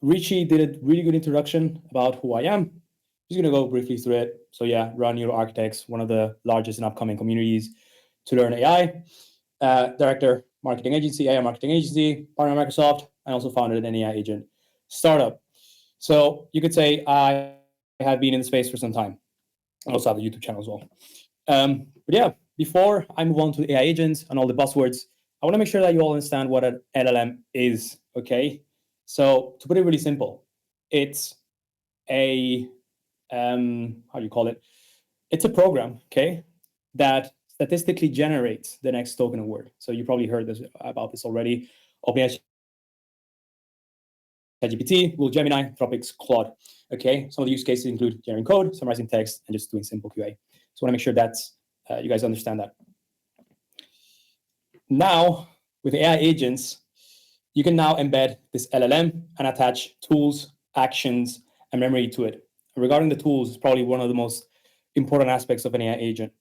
Richie did a really good introduction about who I am. I'm just going to go briefly through it. So yeah, run Neuro Architects, one of the largest and upcoming communities to learn AI. Director, marketing agency, AI marketing agency, partner Microsoft, and also founded an AI agent startup. So you could say I have been in the space for some time. I also have a YouTube channel as well. But yeah, before I move on to AI agents and all the buzzwords, I want to make sure that you all understand what an LLM is, okay? So to put it really simple, it's a, how do you call it? It's a program, okay, that statistically generates the next token word. So you probably heard about this already. OpenAI ChatGPT, Google Gemini, Anthropic's Claude. Okay, some of the use cases include generating code, summarizing text, and just doing simple QA. So I want to make sure that you guys understand that. Now, with AI agents, you can now embed this LLM and attach tools, actions, and memory to it. And regarding the tools, it's probably one of the most important aspects of an AI agent.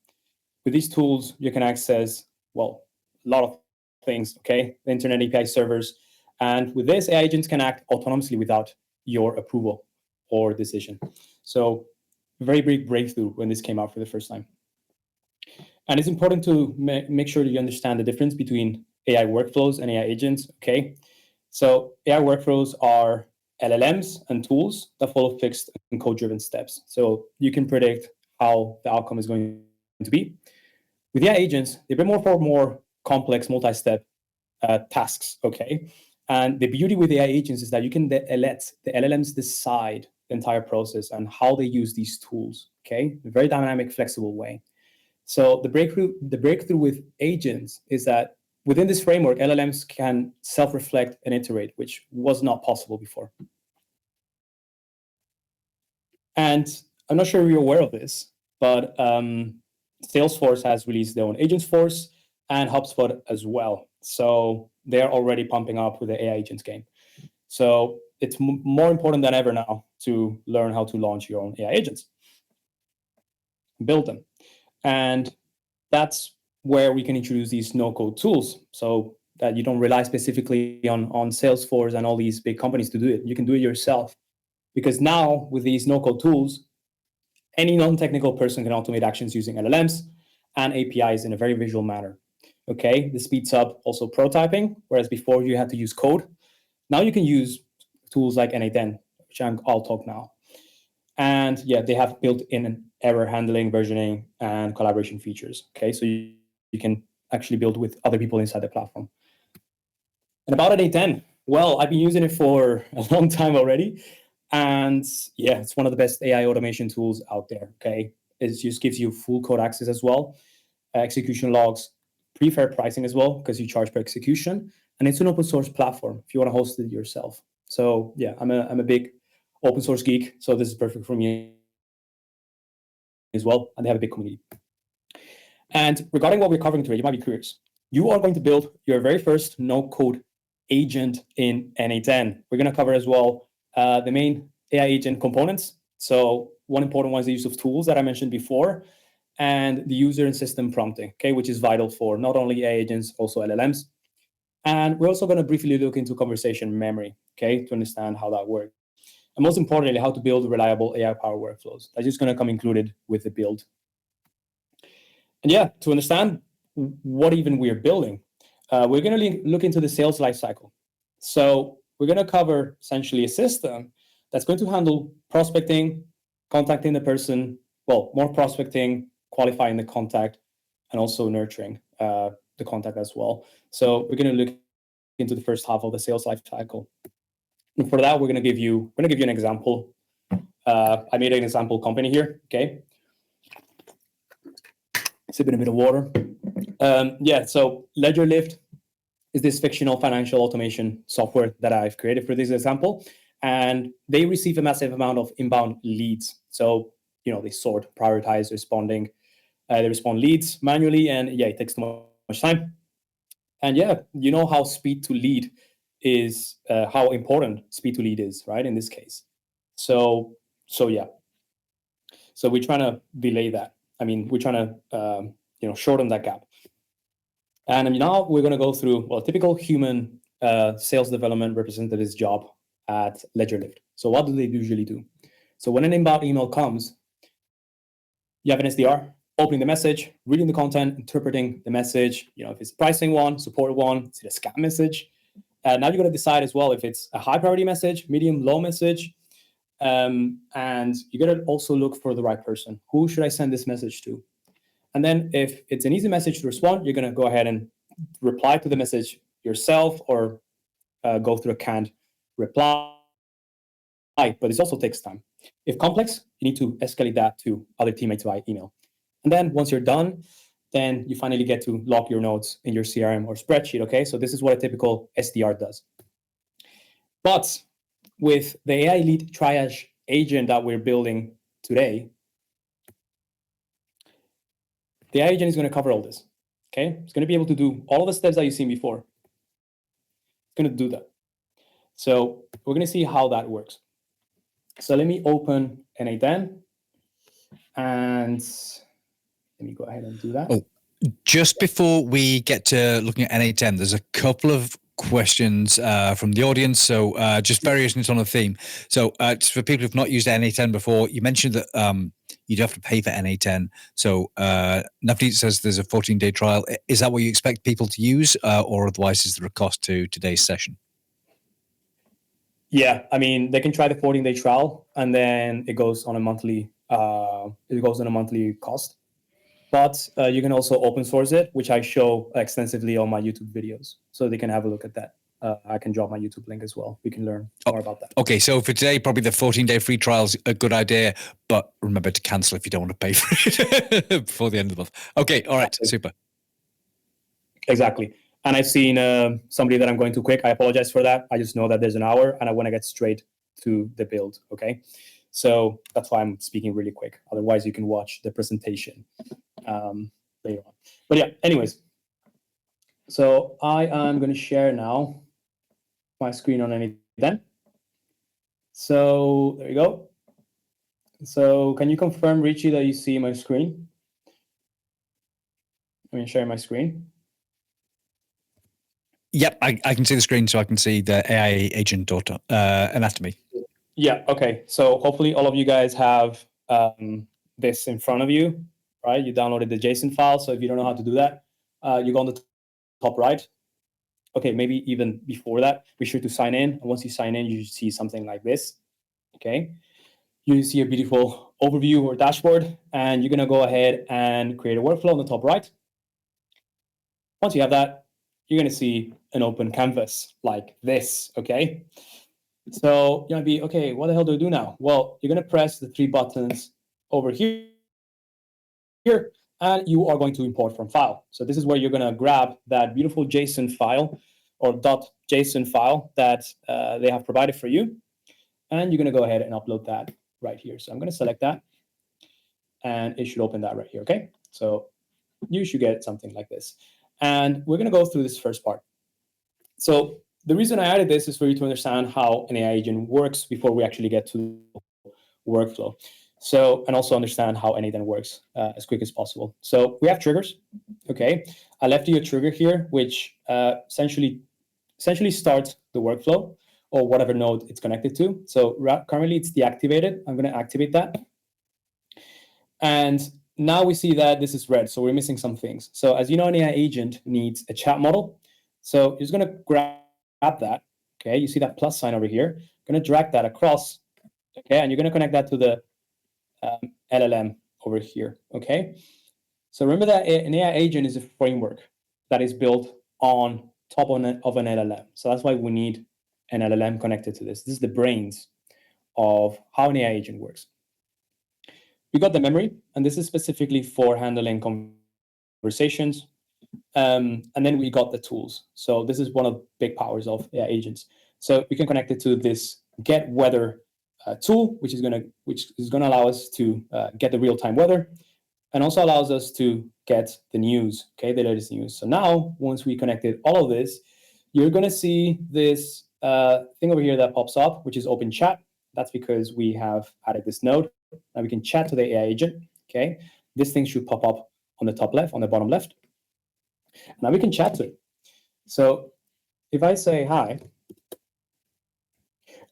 With these tools, you can access, well, a lot of things, okay? The Internet API servers. And with this, AI agents can act autonomously without your approval or decision. So very big breakthrough when this came out for the first time. And it's important to make sure that you understand the difference between AI workflows and AI agents, okay? So AI workflows are LLMs and tools that follow fixed and code-driven steps. So you can predict how the outcome is going to be. With AI agents, they've been more complex, multi-step tasks, okay? And the beauty with AI agents is that you can let the LLMs decide the entire process and how they use these tools, okay? In a very dynamic, flexible way. So the breakthrough with agents is that within this framework, LLMs can self-reflect and iterate, which was not possible before. And I'm not sure if you're aware of this, but Salesforce has released their own agents force and HubSpot as well. So they're already pumping up with the AI agents game. So it's more important than ever now to learn how to launch your own AI agents, build them. And that's where we can introduce these no-code tools so that you don't rely specifically on Salesforce and all these big companies to do it. You can do it yourself. Because now with these no-code tools, any non-technical person can automate actions using LLMs and APIs in a very visual manner. Okay, this speeds up also prototyping, whereas before you had to use code. Now you can use tools like N8N, which I'll talk now. And yeah, they have built-in error handling, versioning, and collaboration features. Okay, so you can actually build with other people inside the platform. And about N8N, well, I've been using it for a long time already. And yeah, it's one of the best AI automation tools out there, okay? It just gives you full code access as well, execution logs, pretty fair pricing as well, because you charge per execution. And it's an open source platform if you want to host it yourself. So yeah, I'm a big open source geek, so this is perfect for me as well. And they have a big community. And regarding what we're covering today, you might be curious. You are going to build your very first no-code agent in N8N. We're going to cover as well the main AI agent components. So one important one is the use of tools that I mentioned before, and the user and system prompting, okay, which is vital for not only AI agents, also LLMs. And we're also going to briefly look into conversation memory, okay, to understand how that works. And most importantly, how to build reliable AI-powered workflows. That's just going to come included with the build. And yeah, to understand what even we're building, we're going to look into the sales lifecycle. So we're going to cover essentially a system that's going to handle prospecting, contacting the person, well, more prospecting, qualifying the contact, and also nurturing the contact as well. So we're going to look into the first half of the sales lifecycle. And for that, we're going to give you an example. I made an example company here, okay? Sipping a bit of water. Yeah, so LedgerLift is this fictional financial automation software that I've created for this example. And they receive a massive amount of inbound leads. So, they sort, prioritize responding. They respond leads manually, and yeah, it takes too much time. And yeah, you know how speed to lead is, how important speed to lead is, right? In this case. So yeah. So we're trying to delay that. We're trying to, shorten that gap. And now we're going to go through, well, a typical human sales development representative's job at LedgerLift. So what do they usually do? So when an inbound email comes, you have an SDR opening the message, reading the content, interpreting the message. If it's a pricing one, support one, it's a scam message. Now you're going to decide as well if it's a high priority message, medium, low message. And you're going to also look for the right person. Who should I send this message to? And then if it's an easy message to respond, you're going to go ahead and reply to the message yourself or go through a canned reply. But this also takes time. If complex, you need to escalate that to other teammates by email. And then once you're done, then you finally get to log your notes in your CRM or spreadsheet, okay? So this is what a typical SDR does. But with the AI lead triage agent that we're building today, the AI agent is going to cover all this, okay? It's going to be able to do all of the steps that you've seen before. It's going to do that. So we're going to see how that works. So let me open N8N and let me go ahead and do that. Oh, just before we get to looking at N8N, there's a couple of questions from the audience. So just variations on a theme. So just for people who've not used N8N before, you mentioned that you'd have to pay for N8N. So Navdeep says there's a 14-day trial. Is that what you expect people to use, or otherwise is there a cost to today's session? Yeah, I mean, they can try the 14-day trial, and then it goes on a monthly. Cost. But you can also open source it, which I show extensively on my YouTube videos, so they can have a look at that. I can drop my YouTube link as well. We can learn more about that. Okay, so for today, probably the 14-day free trial is a good idea, but remember to cancel if you don't want to pay for it before the end of the month. Okay, all right, super. Exactly. And I've seen somebody that I'm going too quick. I apologize for that. I just know that there's an hour, and I want to get straight to the build, okay? So that's why I'm speaking really quick. Otherwise, you can watch the presentation later on. But yeah, anyways. So I am going to share now my screen on N8N. So there you go. So can you confirm, Richie, that you see my screen? I'm going to share my screen. Yep, I can see the screen, so I can see the AI agent anatomy. Yeah, okay. So hopefully all of you guys have this in front of you, right? You downloaded the JSON file. So if you don't know how to do that, you go on the top right. Okay, maybe even before that, be sure to sign in. And once you sign in, you see something like this, okay? You see a beautiful overview or dashboard, and you're going to go ahead and create a workflow on the top right. Once you have that, you're going to see an open canvas like this, okay? So you're going to be, okay, what the hell do I do now? Well, you're going to press the 3 buttons over here, and you are going to import from file. So this is where you're going to grab that beautiful JSON file or .json file that they have provided for you, and you're going to go ahead and upload that right here. So I'm going to select that, and it should open that right here, okay? So you should get something like this. And we're going to go through this first part. So the reason I added this is for you to understand how an AI agent works before we actually get to workflow. So, and also understand how N8N works as quick as possible. So we have triggers, okay? I left you a trigger here, which essentially starts the workflow or whatever node it's connected to. So currently it's deactivated. I'm going to activate that. And now we see that this is red, so we're missing some things. So as you know, an AI agent needs a chat model. So you're just going to grab that, okay? You see that plus sign over here. Going to drag that across, okay? And you're going to connect that to the LLM over here, okay? So remember that an AI agent is a framework that is built on top of an LLM. So that's why we need an LLM connected to this. This is the brains of how an AI agent works. We got the memory, and this is specifically for handling conversations. And then we got the tools. So this is one of the big powers of AI agents. So we can connect it to this get weather tool, which is gonna allow us to get the real-time weather, and also allows us to get the news, okay, the latest news. So now, once we connected all of this, you're gonna see this thing over here that pops up, which is open chat. That's because we have added this node. Now we can chat to the AI agent, okay? This thing should pop up on the top left, on the bottom left. Now we can chat to it. So if I say hi,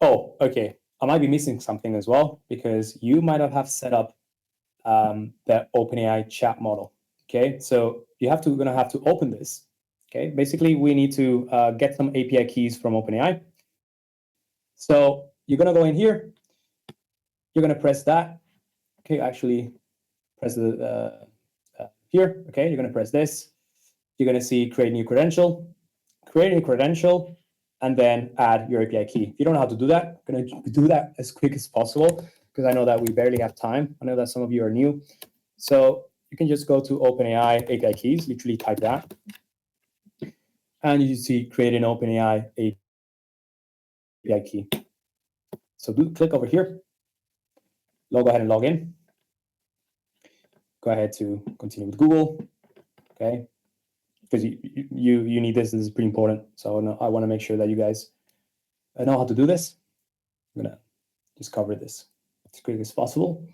Oh, okay. I might be missing something as well because you might have set up the OpenAI chat model. Okay, so we're gonna have to open this. Okay, basically we need to get some API keys from OpenAI. So you're gonna go in here. You're gonna press that. Okay, actually press the here. Okay, you're gonna press this. You're gonna see create new credential, and then add your API key. If you don't know how to do that, I'm gonna do that as quick as possible because I know that we barely have time. I know that some of you are new. So you can just go to OpenAI API keys, literally type that. And you see create an OpenAI API key. So click over here, go ahead and log in. Go ahead to continue with Google, okay? Because you need this is pretty important. So I wanna make sure that you guys know how to do this. I'm gonna just cover this as quick as possible.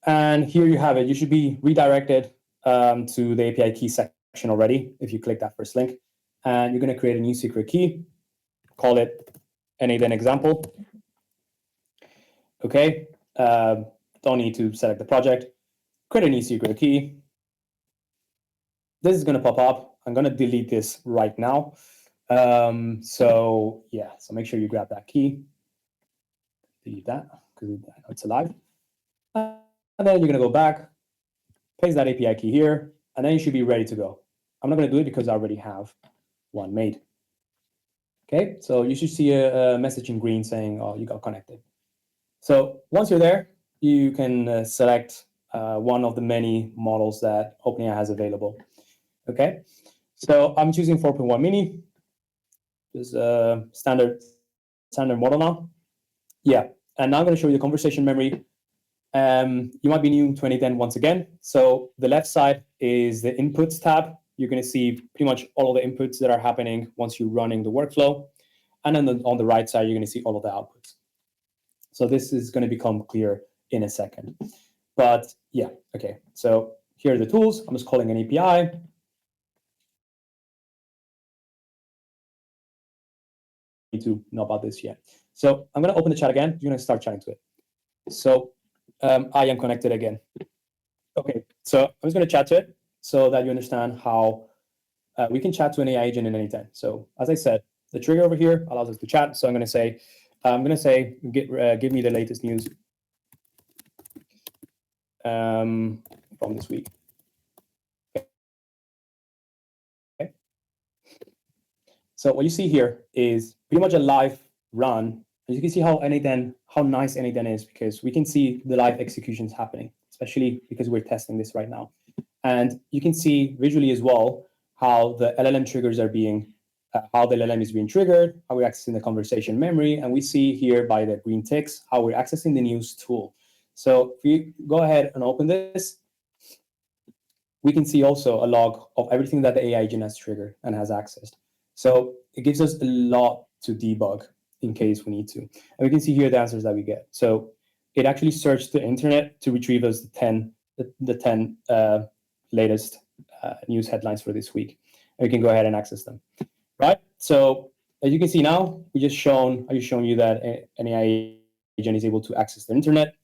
And here you have it. You should be redirected to the API key section already if you click that first link. And you're going to create a new secret key, call it N8N example. Okay, don't need to select the project. Create a new secret key. This is going to pop up. I'm going to delete this right now. So make sure you grab that key. Delete that because it's alive. And then you're going to go back, paste that API key here, and then you should be ready to go. I'm not going to do it because I already have one made. Okay, so you should see a message in green saying, oh, you got connected. So once you're there, you can select one of the many models that OpenAI has available. Okay, so I'm choosing 4.1 mini. This is a standard model now. Yeah, and now I'm going to show you the conversation memory. You might be new to N8N once again. So the left side is the inputs tab. You're going to see pretty much all of the inputs that are happening once you're running the workflow. And then on the right side, you're going to see all of the outputs. So this is going to become clear in a second. But yeah, okay. So here are the tools. I'm just calling an API. Need to know about this yet. So I'm going to open the chat again. You're going to start chatting to it. So I am connected again. Okay, so I'm just going to chat to it so that you understand how we can chat to an AI agent in N8N. So as I said, the trigger over here allows us to chat. So I'm going to say, give me the latest news from this week. Okay. So what you see here is pretty much a live run. As you can see how nice N8N is because we can see the live executions happening, especially because we're testing this right now. And you can see visually as well how the LLM triggers are being, how the LLM is being triggered, how we're accessing the conversation memory, and we see here by the green ticks how we're accessing the news tool. So if we go ahead and open this, we can see also a log of everything that the AI agent has triggered and has accessed. So it gives us a lot to debug in case we need to. And we can see here the answers that we get. So it actually searched the internet to retrieve us the 10 latest news headlines for this week. And we can go ahead and access them, right? So as you can see now, I just shown you that an AI agent is able to access the internet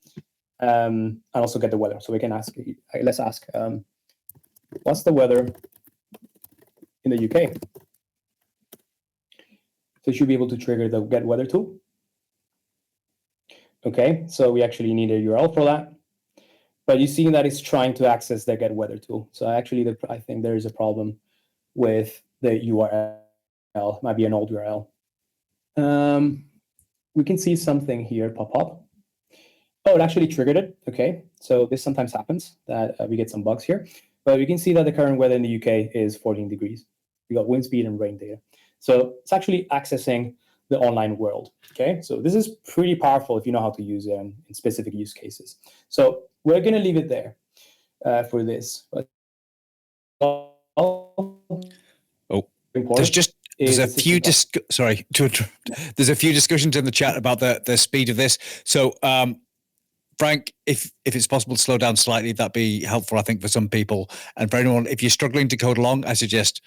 and also get the weather. So we can ask, let's ask, what's the weather in the UK? So you should be able to trigger the get weather tool. Okay, so we actually need a URL for that. But you see that it's trying to access the get weather tool. So actually, I think there is a problem with the URL. It might be an old URL. We can see something here pop up. Oh, it actually triggered it. Okay, so this sometimes happens that we get some bugs here. But we can see that the current weather in the UK is 14 degrees. We got wind speed and rain data. So it's actually accessing the online world. Okay, so this is pretty powerful if you know how to use it in specific use cases. So we're going to leave it there for this. But there's a few there's a few discussions in the chat about the speed of this. So Frank, if it's possible to slow down slightly, that'd be helpful, I think, for some people. And for anyone, if you're struggling to code along, I suggest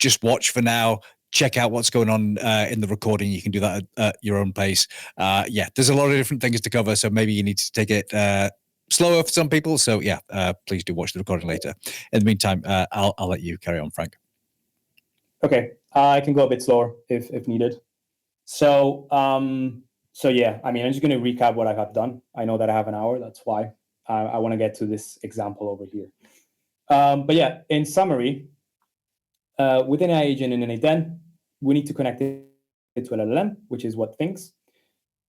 just watch for now, check out what's going on in the recording. You can do that at your own pace. Yeah, there's a lot of different things to cover, so maybe you need to take it slower for some people. So yeah, please do watch the recording later. In the meantime, I'll let you carry on, Frank. Okay, I can go a bit slower if needed. So yeah, I mean, I'm just going to recap what I have done. I know that I have an hour. That's why I want to get to this example over here. But yeah, in summary, with an AI agent in N8N, we need to connect it to an LLM, which is what thinks.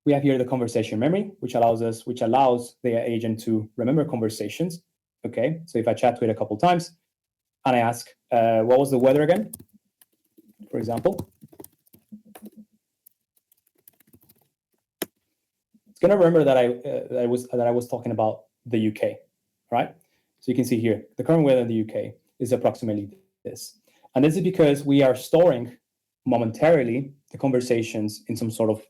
We have here the conversation memory, which allows the AI agent to remember conversations. Okay, so if I chat to it a couple times and I ask, what was the weather again, for example, it's going to remember that I was talking about the UK, right? So you can see here the current weather in the UK is approximately this, and this is because we are storing momentarily the conversations in some sort of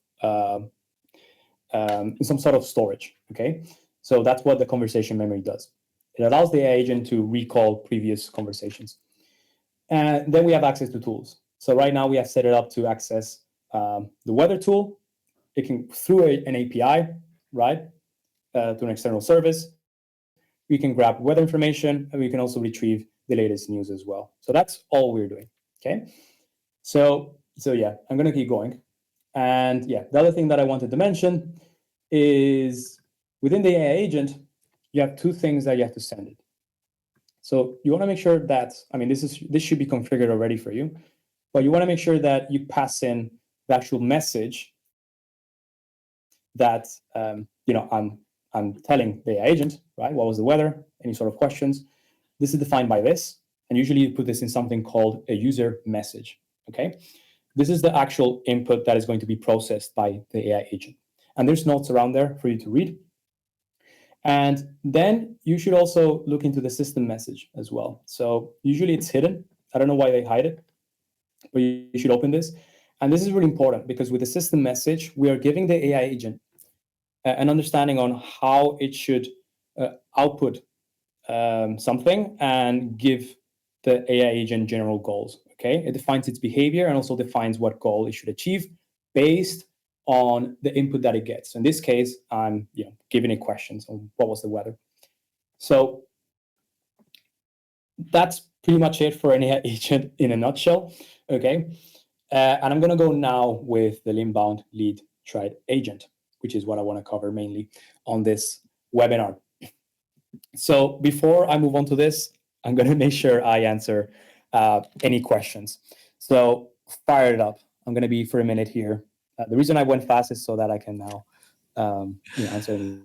storage. Okay, so that's what the conversation memory does. It allows the AI agent to recall previous conversations, and then we have access to tools. So right now we have set it up to access the weather tool. It can through an API, right, to an external service. We can grab weather information, and we can also retrieve the latest news as well. So that's all we're doing. Okay. So yeah, I'm gonna keep going. And yeah, the other thing that I wanted to mention is within the AI agent, you have two things that you have to send it. So you want to make sure that, I mean, this should be configured already for you, but you want to make sure that you pass in the actual message that I'm telling the AI agent, right? What was the weather? Any sort of questions? This is defined by this, and usually you put this in something called a user message. Okay, this is the actual input that is going to be processed by the AI agent, and there's notes around there for you to read. And then you should also look into the system message as well. So usually it's hidden. I don't know why they hide it, but you should open this. And this is really important because with the system message, we are giving the AI agent an understanding on how it should output something and give the AI agent general goals. Okay, it defines its behavior and also defines what goal it should achieve based on the input that it gets. In this case, I'm giving it questions on what was the weather. So that's pretty much it for an AI agent in a nutshell. Okay, and I'm going to go now with the Limbound Lead Tried agent, which is what I want to cover mainly on this webinar. So before I move on to this, I'm going to make sure I answer any questions. So fire it up. I'm going to be for a minute here. The reason I went fast is so that I can now answer any.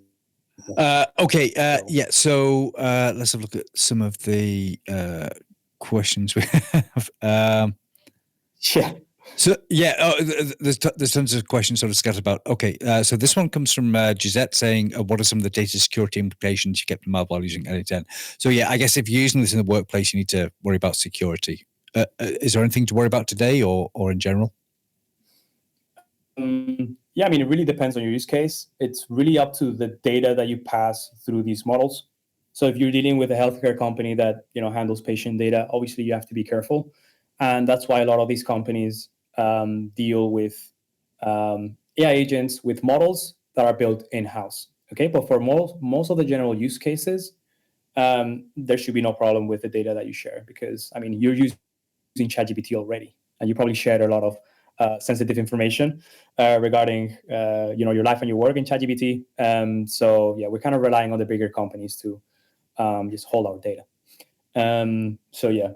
Okay. Yeah. So let's have a look at some of the questions we have. Yeah. So yeah, there's tons of questions sort of scattered about. Okay, so this one comes from Gisette saying, "What are some of the data security implications you get from mobile using N8N?" So yeah, I guess if you're using this in the workplace, you need to worry about security. Is there anything to worry about today, or in general? Yeah, I mean, it really depends on your use case. It's really up to the data that you pass through these models. So if you're dealing with a healthcare company that handles patient data, obviously you have to be careful, and that's why a lot of these companies deal with AI agents with models that are built in-house. Okay, but for most of the general use cases, there should be no problem with the data that you share because I mean you're using ChatGPT already, and you probably shared a lot of sensitive information regarding your life and your work in ChatGPT. So yeah, we're kind of relying on the bigger companies to just hold our data. So yeah,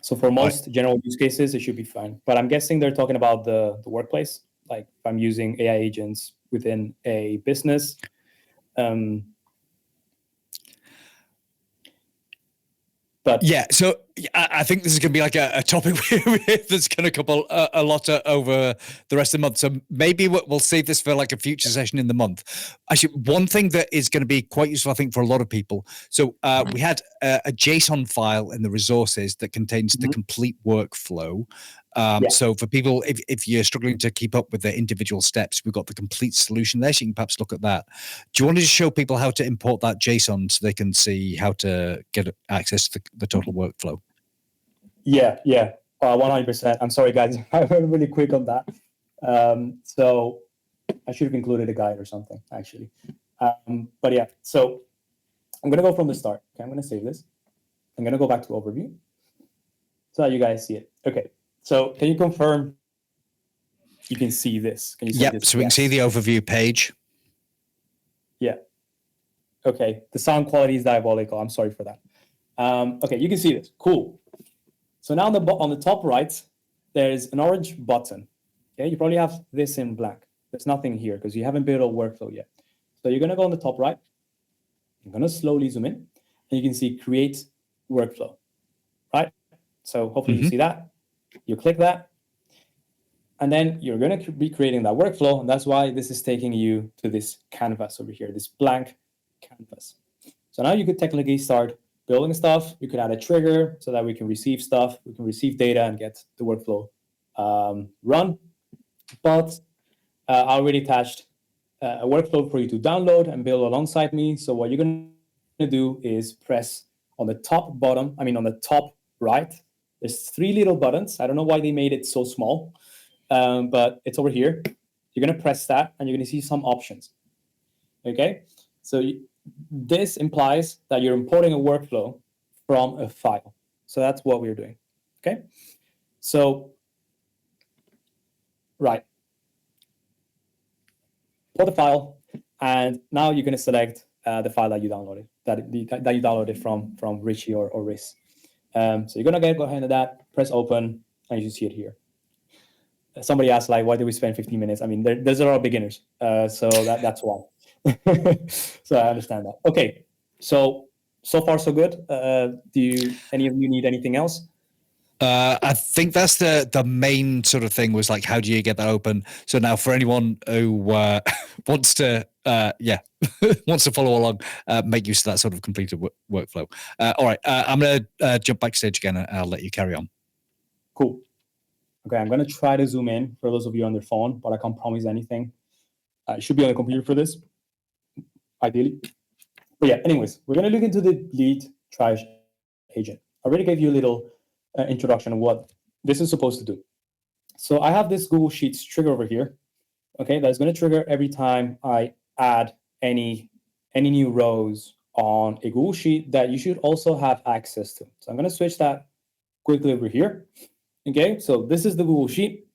so for most general use cases, it should be fine. But I'm guessing they're talking about the workplace, like if I'm using AI agents within a business. But yeah, so I think this is going to be like a topic that's going to couple a lot over the rest of the month. So maybe we'll save this for like a future session in the month. Actually, one thing that is going to be quite useful, I think, for a lot of people. So we had a JSON file in the resources that contains the complete workflow. So for people, if you're struggling to keep up with the individual steps, we've got the complete solution there. So you can perhaps look at that. Do you want to just show people how to import that JSON so they can see how to get access to the total workflow? Yeah. 100%. I'm sorry, guys. I went really quick on that. So I should have included a guide or something, actually. But yeah, so I'm going to go from the start. Okay, I'm going to save this. I'm going to go back to overview so that you guys see it. Okay, so can you confirm you can see this? Can you say this? So we can see the overview page. Yeah. Okay, the sound quality is diabolical. I'm sorry for that. Okay, you can see this. Cool. So now on the top right, there's an orange button. Okay, you probably have this in blank. There's nothing here because you haven't built a workflow yet. So you're going to go on the top right. I'm going to slowly zoom in, and you can see create workflow, right? So hopefully you see that. You click that, and then you're going to be creating that workflow, and that's why this is taking you to this canvas over here, this blank canvas. So now you could technically start building stuff. You could add a trigger so that we can receive stuff. We can receive data and get the workflow run. But I already attached a workflow for you to download and build alongside me. So what you're going to do is press on the top bottom, on the top right. There's 3 little buttons. I don't know why they made it so small, but it's over here. You're going to press that, and you're going to see some options. Okay, so this implies that you're importing a workflow from a file. So that's what we're doing. Okay, so right. For the file, and now you're going to select the file that you downloaded, that you downloaded from Richie or Riz. So you're going to go ahead and that, press open, and you see it here. Somebody asked, like, why did we spend 15 minutes? There's a lot of beginners, so that's why. So I understand that. Okay, so far so good. Do any of you need anything else? I think that's the main sort of thing was like, how do you get that open? So now for anyone who wants to, wants to follow along, make use of that sort of completed workflow. All right, I'm going to jump backstage again and I'll let you carry on. Cool. Okay, I'm going to try to zoom in for those of you on their phone, but I can't promise anything. I should be on the computer for this, ideally. But yeah, anyways, we're going to look into the lead triage agent. I already gave you a little introduction of what this is supposed to do. So I have this Google Sheets trigger over here, okay, that's going to trigger every time I add any new rows on a Google Sheet that you should also have access to. So I'm going to switch that quickly over here. Okay, so this is the Google Sheet,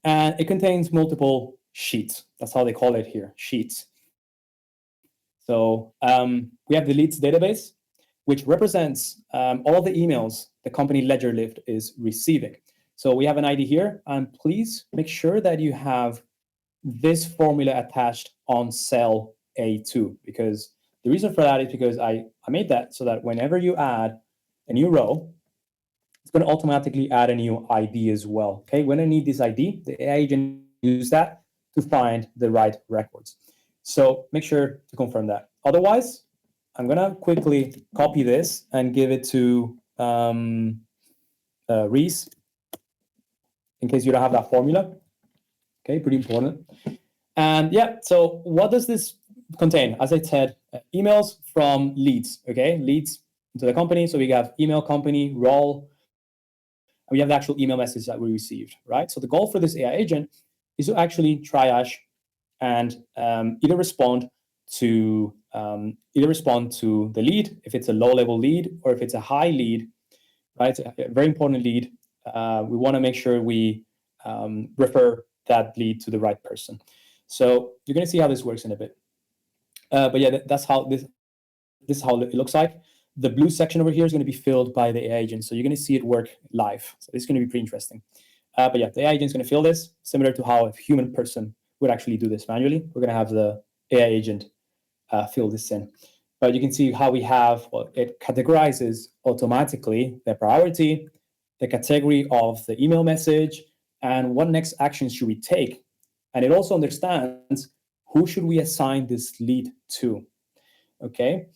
and it contains multiple sheets. That's how they call it here, sheets. So we have the leads database, which represents all of the emails the company ledger lift is receiving. So we have an ID here, and please make sure that you have this formula attached on cell A2, because the reason for that is because I made that so that whenever you add a new row, it's going to automatically add a new ID as well. Okay, when I need this ID, the AI agent use that to find the right records. So make sure to confirm that. Otherwise, I'm going to quickly copy this and give it to Reese, in case you don't have that formula. Okay, pretty important. And yeah, so what does this contain? As I said, emails from leads, okay? Leads to the company. So we have email company, role, and we have the actual email message that we received, right? So the goal for this AI agent is to actually triage and either respond to the lead, if it's a low-level lead, or if it's a high lead, right? A very important lead. We want to make sure we refer that lead to the right person. So you're going to see how this works in a bit. But yeah, that's how this is how it looks like. The blue section over here is going to be filled by the AI agent. So you're going to see it work live. So this is going to be pretty interesting. But yeah, the AI agent is going to fill this, similar to how a human person would actually do this manually. We're going to have the AI agent fill this in. But you can see how we have, well, it categorizes automatically the priority, the category of the email message, and what next actions should we take. And it also understands who should we assign this lead to, okay?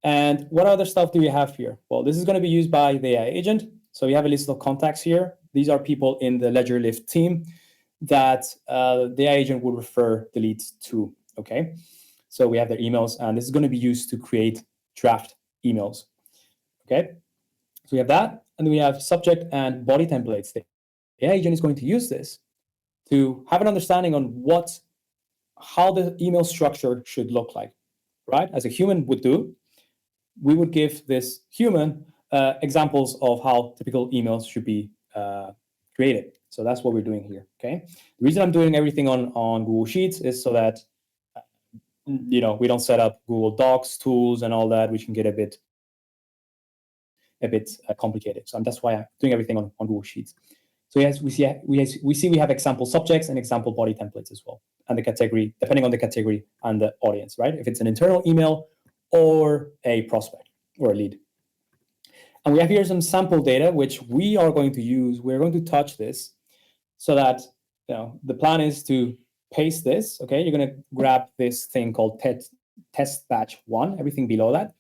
And what other stuff do we have here? Well, this is going to be used by the AI agent. So we have a list of contacts here. These are people in the Ledger Lift team that the AI agent would refer the leads to, okay? So we have their emails, and this is going to be used to create draft emails, okay? So we have that. and we have subject and body templates. The AI agent is going to use this to have an understanding on how the email structure should look like, right? As a human would do, we would give this human examples of how typical emails should be created. So that's what we're doing here, okay? The reason I'm doing everything on Google Sheets is so that we don't set up Google Docs tools and all that, which can get a bit complicated. So that's why I'm doing everything on Google Sheets. So yes, we see we have example subjects and example body templates as well, and the category, depending on the category and the audience, right? If it's an internal email or a prospect or a lead. And we have here some sample data, which we are going to use. We're going to touch this so that the plan is to paste this. Okay, you're going to grab this thing called test batch 1, everything below that.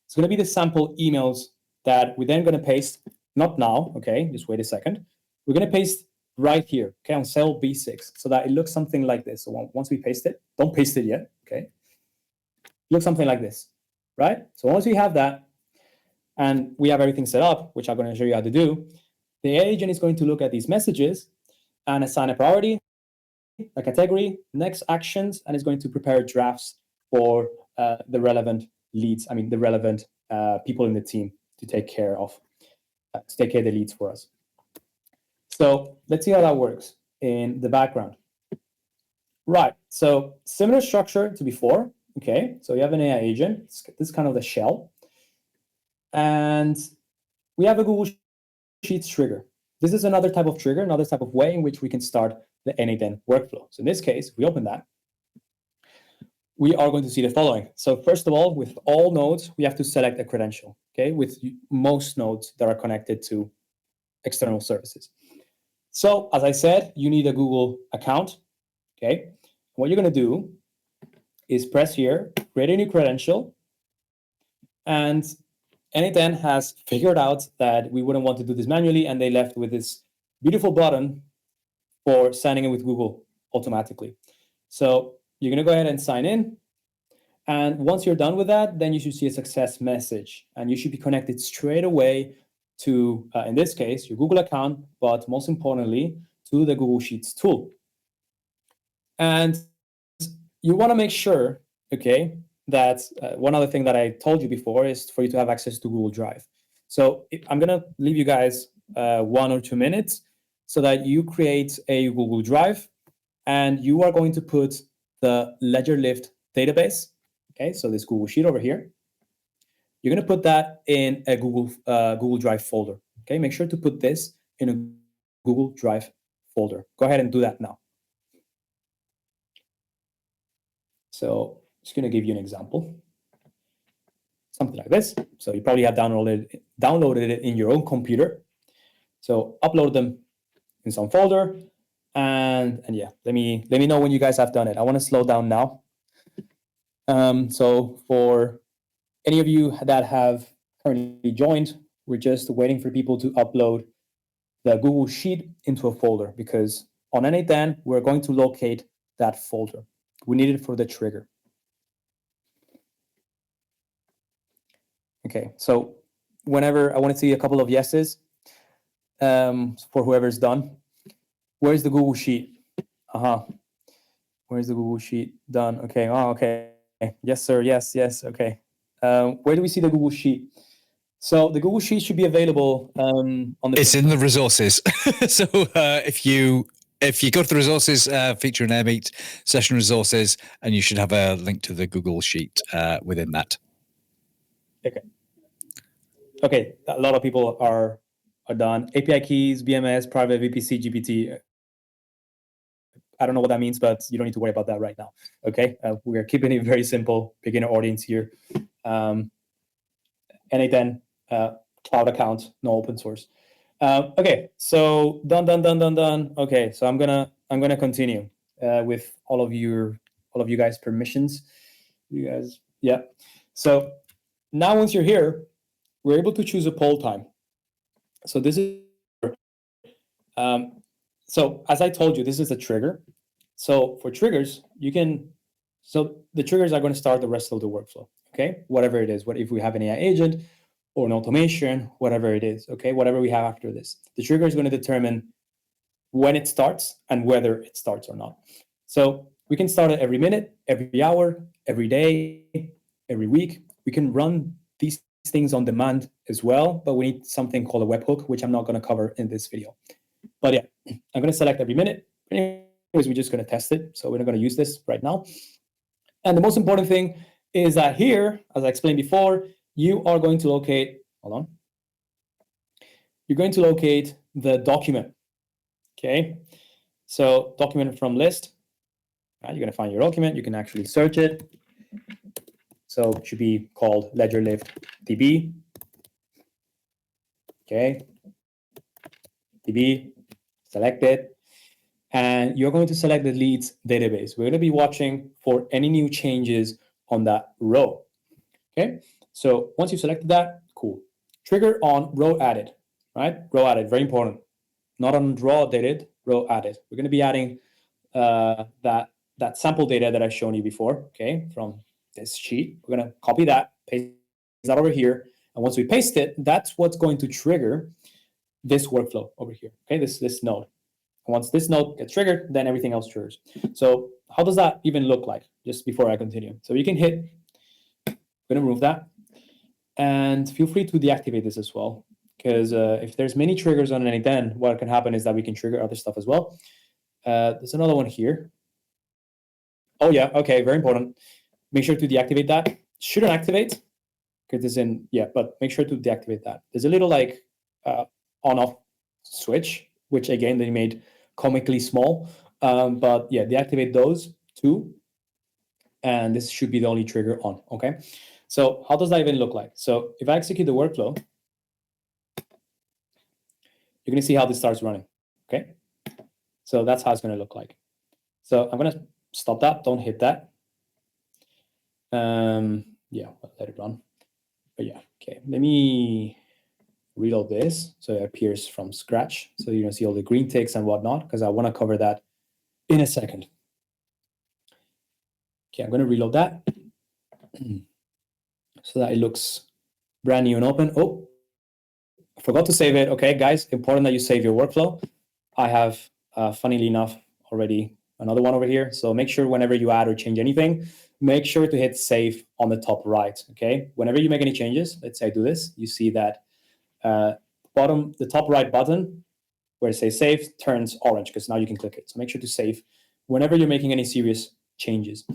It's going to be the sample emails that we're then going to paste, not now, okay, just wait a second. We're going to paste right here, okay, on cell B6, so that it looks something like this. So once we paste it, don't paste it yet, okay? It looks something like this, right? So once we have that, and we have everything set up, which I'm going to show you how to do, the AI agent is going to look at these messages and assign a priority, a category, next actions, and is going to prepare drafts for the relevant leads, the relevant people in the team to take care of the leads for us. So let's see how that works in the background. Right, so similar structure to before, okay? So you have an AI agent, this is kind of the shell. And we have a Google Sheets trigger. This is another type of trigger, another type of way in which we can start the N8N workflow. So in this case, if we open that, we are going to see the following. So first of all, with all nodes, we have to select a credential, okay? With most nodes that are connected to external services. So as I said, you need a Google account, okay? What you're gonna do is press here, create a new credential, and N8N has figured out that we wouldn't want to do this manually, and they left with this beautiful button for signing in with Google automatically. So you're gonna go ahead and sign in. And once you're done with that, then you should see a success message, and you should be connected straight away to, in this case, your Google account, but most importantly, to the Google Sheets tool. And you wanna make sure, okay, that one other thing that I told you before is for you to have access to Google Drive. So I'm gonna leave you guys 1 or 2 minutes so that you create a Google Drive, and you are going to put the Ledger Lift database, okay, so this Google Sheet over here, you're gonna put that in a Google Drive folder, okay? Make sure to put this in a Google Drive folder. Go ahead and do that now. So just gonna give you an example. Something like this. So you probably have downloaded it in your own computer. So upload them in some folder, and yeah, let me know when you guys have done it. I want to slow down now. So for any of you that have currently joined, we're just waiting for people to upload the Google Sheet into a folder, because on N8N, we're going to locate that folder. We need it for the trigger. Okay, so whenever I want to see a couple of yeses for whoever's done. Where's the Google Sheet? Where's the Google Sheet? Done. Okay. Oh, okay. Yes, sir. Yes. Okay. Where do we see the Google Sheet? So the Google Sheet should be available on the. It's in the resources. So if you go to the resources feature in N8 session resources, and you should have a link to the Google Sheet within that. Okay. A lot of people are done. API keys, BMS, private VPC, GPT. I don't know what that means, but you don't need to worry about that right now. Okay, we are keeping it very simple, beginner audience here. N8N cloud account, no open source. Okay, so done. Okay, so I'm gonna continue with all of you guys' permissions. You guys, yeah. So now once you're here, we're able to choose a poll time. So this is. So as I told you, this is a trigger. So for triggers, so the triggers are going to start the rest of the workflow, okay? Whatever it is, what if we have an AI agent or an automation, whatever it is, okay, whatever we have after this. The trigger is going to determine when it starts and whether it starts or not. So we can start it every minute, every hour, every day, every week. We can run these things on demand as well, but we need something called a webhook, which I'm not going to cover in this video. But yeah, I'm going to select every minute. Anyways, we're just going to test it. So we're not going to use this right now. And the most important thing is that here, as I explained before, you are going to locate, hold on. You're going to locate the document, okay? So document from list, right? You're going to find your document. You can actually search it. So it should be called ledger lift DB, okay? DB, select it. And you're going to select the leads database. We're going to be watching for any new changes on that row, okay? So once you've selected that, cool. Trigger on row added, right? Row added, very important. Not on raw dated, row added. We're going to be adding that sample data that I've shown you before, okay, from this sheet. We're going to copy that, paste that over here. And once we paste it, that's what's going to trigger this workflow over here, okay, this node. And once this node gets triggered, then everything else triggers. So how does that even look like, just before I continue? So you can hit, I'm going to remove that. And feel free to deactivate this as well, because if there's many triggers on N8N, what can happen is that we can trigger other stuff as well. There's another one here. Oh yeah, okay, very important. Make sure to deactivate that. Shouldn't activate, because it's in, yeah, but make sure to deactivate that. There's a little like on-off switch, which again, they made comically small. But yeah, deactivate those two. And this should be the only trigger on, okay? So how does that even look like? So if I execute the workflow, you're gonna see how this starts running, okay? So that's how it's gonna look like. So I'm gonna stop that, don't hit that. Yeah, let it run. But yeah, okay, let me reload this so it appears from scratch. So you're gonna see all the green ticks and whatnot, because I wanna cover that in a second. Okay, I'm gonna reload that so that it looks brand new and open. Oh, I forgot to save it. Okay, guys, important that you save your workflow. I have, funnily enough, already another one over here. So make sure whenever you add or change anything, make sure to hit save on the top right, okay? Whenever you make any changes, let's say I do this, you see that the top right button where it says save turns orange because now you can click it. So make sure to save whenever you're making any serious changes.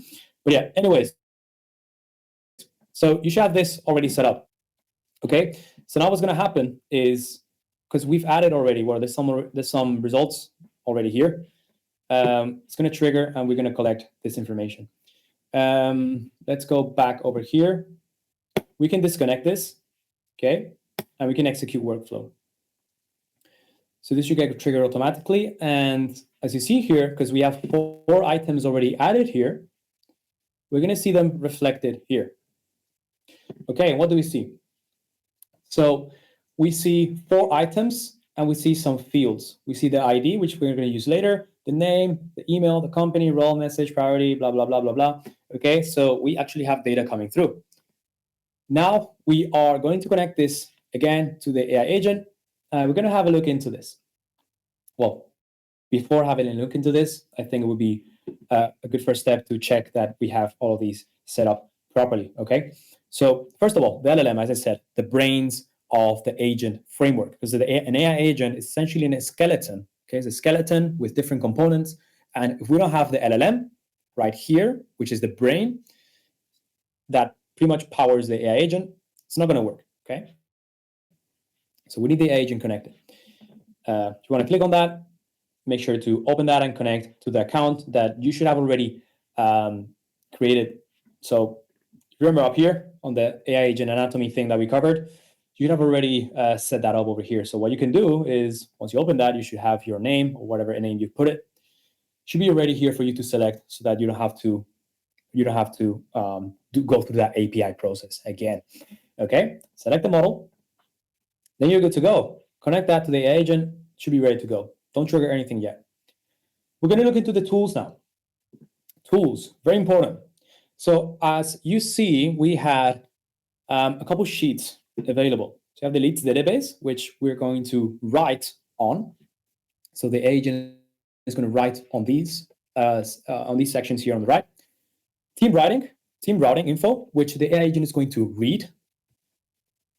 But yeah, anyways, so you should have this already set up, okay? So now what's gonna happen is, because we've added already, well, there's some results already here. It's gonna trigger and we're gonna collect this information. Let's go back over here. We can disconnect this, okay? And we can execute workflow. So this should get triggered automatically. And as you see here, because we have 4 items already added here, we're gonna see them reflected here. Okay, and what do we see? So we see 4 items and we see some fields. We see the ID, which we're going to use later, the name, the email, the company, role, message, priority, blah, blah, blah, blah, blah. Okay, so we actually have data coming through. Now we are going to connect this again to the AI agent. We're going to have a look into this. Well, before having a look into this, I think it would be a good first step to check that we have all of these set up properly, okay? So first of all, the LLM, as I said, the brains of the agent framework, because an AI agent is essentially a skeleton, okay? It's a skeleton with different components. And if we don't have the LLM right here, which is the brain that pretty much powers the AI agent, it's not gonna work, okay? So we need the AI agent connected. If you wanna click on that, make sure to open that and connect to the account that you should have already created. So remember up here on the AI agent anatomy thing that we covered, you'd have already set that up over here. So what you can do is once you open that, you should have your name or whatever name you put it. Should be already here for you to select so that you don't have to go through that API process again. Okay, select the model. Then you're good to go. Connect that to the AI agent. Should be ready to go. Don't trigger anything yet. We're going to look into the tools now. Tools, very important. So as you see, we had a couple sheets available. So you have the leads database, which we're going to write on. So the agent is going to write on these sections here on the right. Team routing info, which the AI agent is going to read.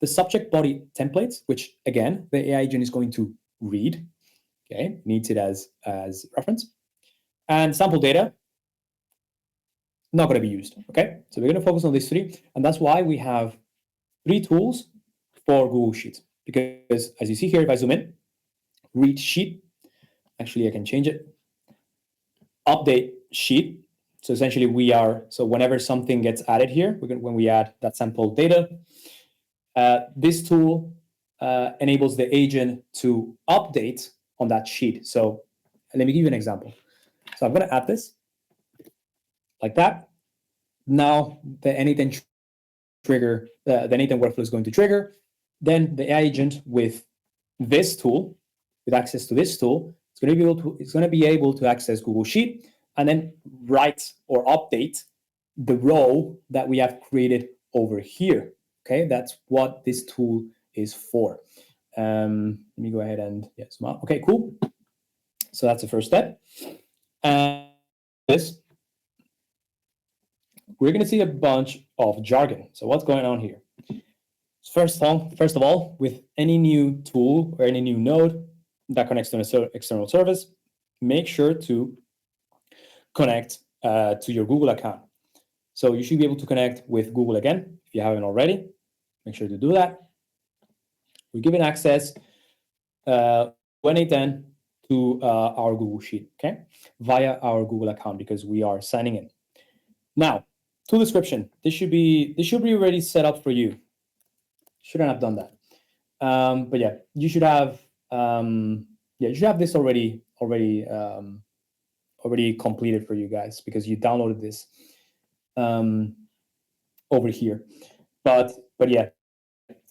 The subject body templates, which again, the AI agent is going to read. Okay, needs it as reference. And sample data, not going to be used. Okay, so we're going to focus on these three. And that's why we have three tools for Google Sheets. Because as you see here, if I zoom in, read sheet, actually I can change it, update sheet. So essentially whenever something gets added here, when we add that sample data, this tool enables the agent to update on that sheet. So let me give you an example. So I'm going to add this like that. Now the N8N trigger, the N8N workflow is going to trigger. Then the AI agent with this tool, with access to this tool, it's going to be able to access Google Sheet and then write or update the row that we have created over here. Okay, that's what this tool is for. Let me go ahead and zoom out. Okay, cool. So that's the first step. And this, we're going to see a bunch of jargon. So what's going on here? First of all, with any new tool or any new node that connects to an external service, make sure to connect to your Google account. So you should be able to connect with Google again if you haven't already. Make sure to do that. We're giving access N8N to our Google Sheet, okay, via our Google account because we are signing in. Now, tool description. This should be already set up for you. Shouldn't have done that, but yeah, you should have this already completed for you guys because you downloaded this over here. But yeah,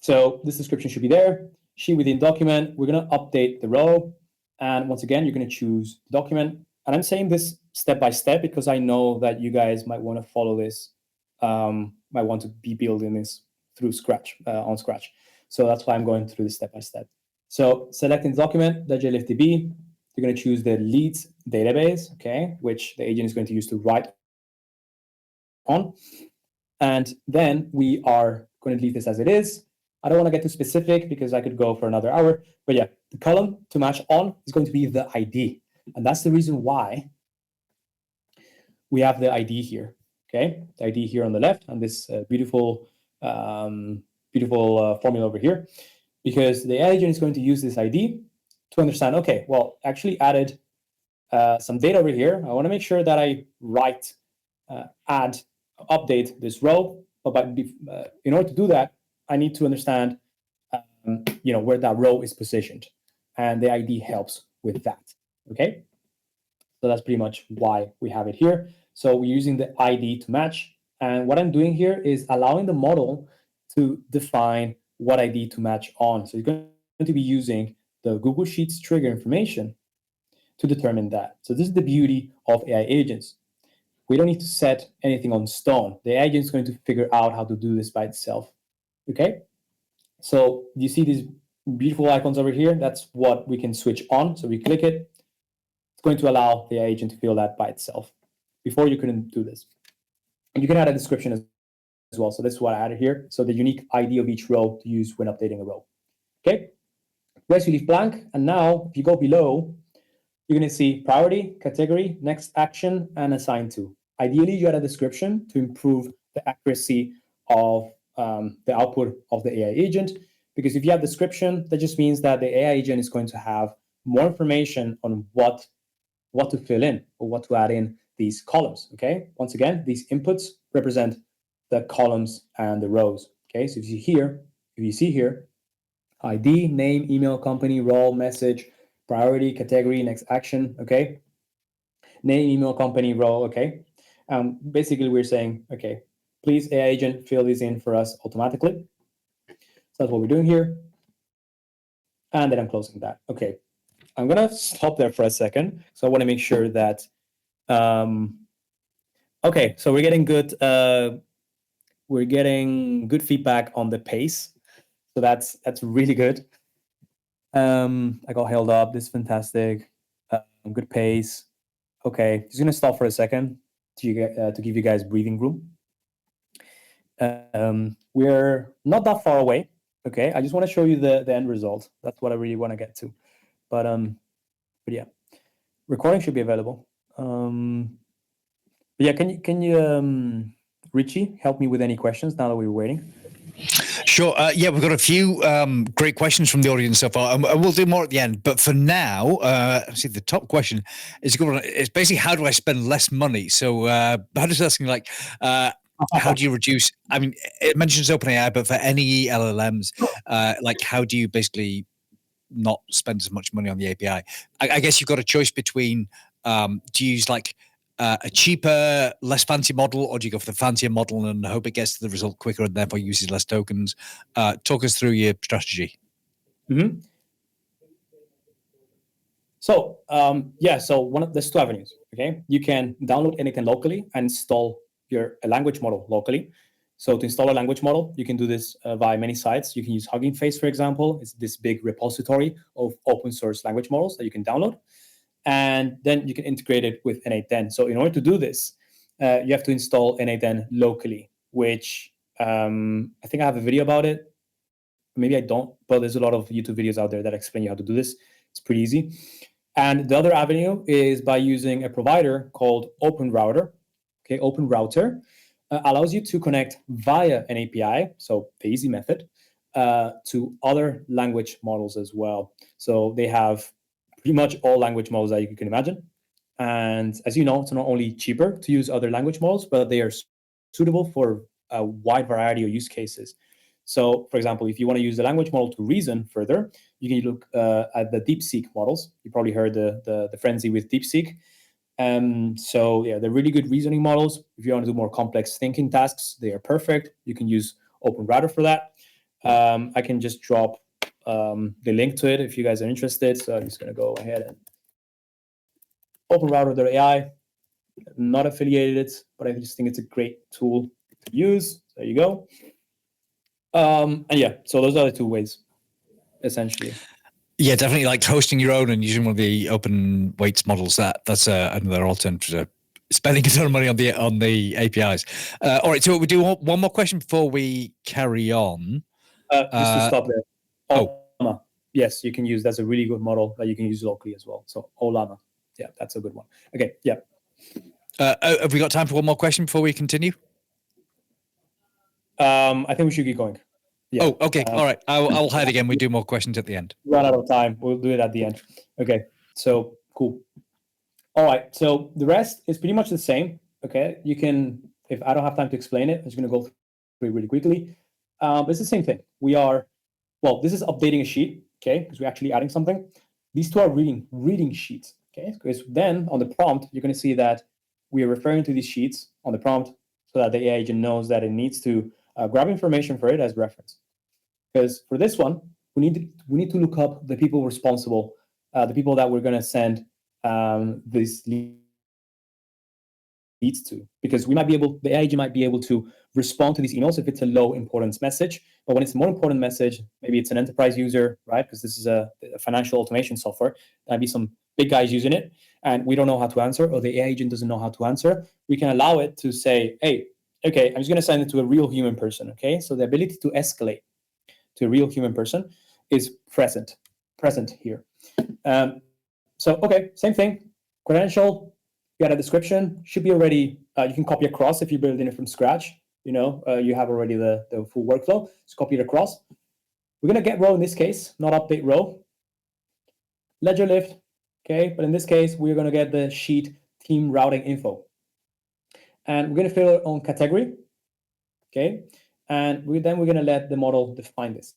so this description should be there. Sheet within document, we're going to update the row. And once again, you're going to choose document. And I'm saying this step by step because I know that you guys might want to follow this, might want to be building this through Scratch, on Scratch. So that's why I'm going through this step by step. So selecting document, the JLFDB, you're going to choose the leads database, okay, which the agent is going to use to write on. And then we are going to leave this as it is. I don't want to get too specific because I could go for another hour. But yeah, the column to match on is going to be the ID. And that's the reason why we have the ID here. Okay, the ID here on the left and this beautiful formula over here, because the AI agent is going to use this ID to understand, okay, well, actually added some data over here. I want to make sure that I update this row. But in order to do that, I need to understand, where that row is positioned, and the ID helps with that. Okay, so that's pretty much why we have it here. So we're using the ID to match, and what I'm doing here is allowing the model to define what ID to match on. So it's going to be using the Google Sheets trigger information to determine that. So this is the beauty of AI agents. We don't need to set anything on stone. The AI agent is going to figure out how to do this by itself. Okay, so you see these beautiful icons over here? That's what we can switch on. So we click it. It's going to allow the AI agent to fill that by itself. Before you couldn't do this. And you can add a description as well. So that's what I added here. So the unique ID of each row to use when updating a row. Okay, rest you leave blank. And now if you go below, you're going to see priority, category, next action, and assign to. Ideally, you add a description to improve the accuracy of the output of the AI agent. Because if you have description, that just means that the AI agent is going to have more information on what to fill in or what to add in these columns. Okay, once again, these inputs represent the columns and the rows. Okay, so if you see here, ID, name, email, company, role, message, priority, category, next action. Okay, name, email, company, role. Okay, basically we're saying, okay, please AI agent fill these in for us automatically. So that's what we're doing here, and then I'm closing that. Okay, I'm gonna stop there for a second. So I want to make sure that okay, so we're getting good feedback on the pace. So that's really good. I got held up. This is fantastic. Good pace. Okay, just gonna stop for a second to give you guys breathing room. We're not that far away. Okay, I just want to show you the end result. That's what I really want to get to. But yeah, recording should be available. But yeah, can you Richie help me with any questions now that we're waiting? Sure. Yeah, we've got a few great questions from the audience so far, and we'll do more at the end. But for now, see, the top question is a good one. It's basically, how do I spend less money? So, I'm just asking, like, how do you reduce? I mean, it mentions OpenAI, but for any LLMs, like, how do you basically not spend as much money on the API? I guess you've got a choice between do you use like a cheaper, less fancy model, or do you go for the fancier model and hope it gets to the result quicker and therefore uses less tokens? Talk us through your strategy. Mm-hmm. So yeah, so there's two avenues. Okay, you can download N8N locally and install a language model locally. So to install a language model, you can do this via many sites. You can use Hugging Face, for example. It's this big repository of open source language models that you can download, and then you can integrate it with N8N. So in order to do this, you have to install N8N locally, which I think I have a video about it. Maybe I don't, but there's a lot of YouTube videos out there that explain you how to do this. It's pretty easy. And the other avenue is by using a provider called Open Router. Okay, Open Router allows you to connect via an API, so the easy method, to other language models as well. So they have pretty much all language models that you can imagine. And as you know, it's not only cheaper to use other language models, but they are suitable for a wide variety of use cases. So, for example, if you want to use the language model to reason further, you can look at the DeepSeek models. You probably heard the frenzy with DeepSeek. So yeah, they're really good reasoning models. If you want to do more complex thinking tasks, they are perfect. You can use Open Router for that. I can just drop the link to it if you guys are interested. So I'm just going to go ahead and openrouter.ai. Not affiliated, but I just think it's a great tool to use. There you go. And yeah, so those are the two ways, essentially. Yeah, definitely. Like hosting your own and using one of the open weights models. That's another alternative to spending a ton of money on the APIs. All right, so we do one more question before we carry on. Just to stop there. Olama. Yes, you can use. That's a really good model that you can use locally as well. So Olama. Yeah, that's a good one. Okay, yeah. Have we got time for one more question before we continue? I think we should keep going. Yeah. Oh, okay. All right. I'll hide again. We do more questions at the end. Run out of time. We'll do it at the end. Okay. So cool. All right. So the rest is pretty much the same. Okay. You can, if I don't have time to explain it, I'm just going to go through it really quickly. But it's the same thing. This is updating a sheet. Okay. Because we're actually adding something. These two are reading sheets. Okay. Because then on the prompt, you're going to see that we are referring to these sheets on the prompt so that the AI agent knows that it needs to grab information for it as reference. Because for this one, we need to look up the people responsible, the people that we're going to send this leads to. Because the AI agent might be able to respond to these emails if it's a low importance message. But when it's a more important message, maybe it's an enterprise user, right? Because this is a financial automation software. There'll be some big guys using it, and we don't know how to answer, or the AI agent doesn't know how to answer. We can allow it to say, hey, okay, I'm just going to send it to a real human person. Okay, so the ability to escalate to a real human person is present here. So, okay, same thing. Credential, you got a description, should be already, you can copy across if you're building it from scratch. You have already the full workflow. Just copy it across. We're going to get row in this case, not update row. Ledger lift, okay, but in this case, we're going to get the sheet team routing info. And we're going to fill it on category, okay? And we're going to let the model define this.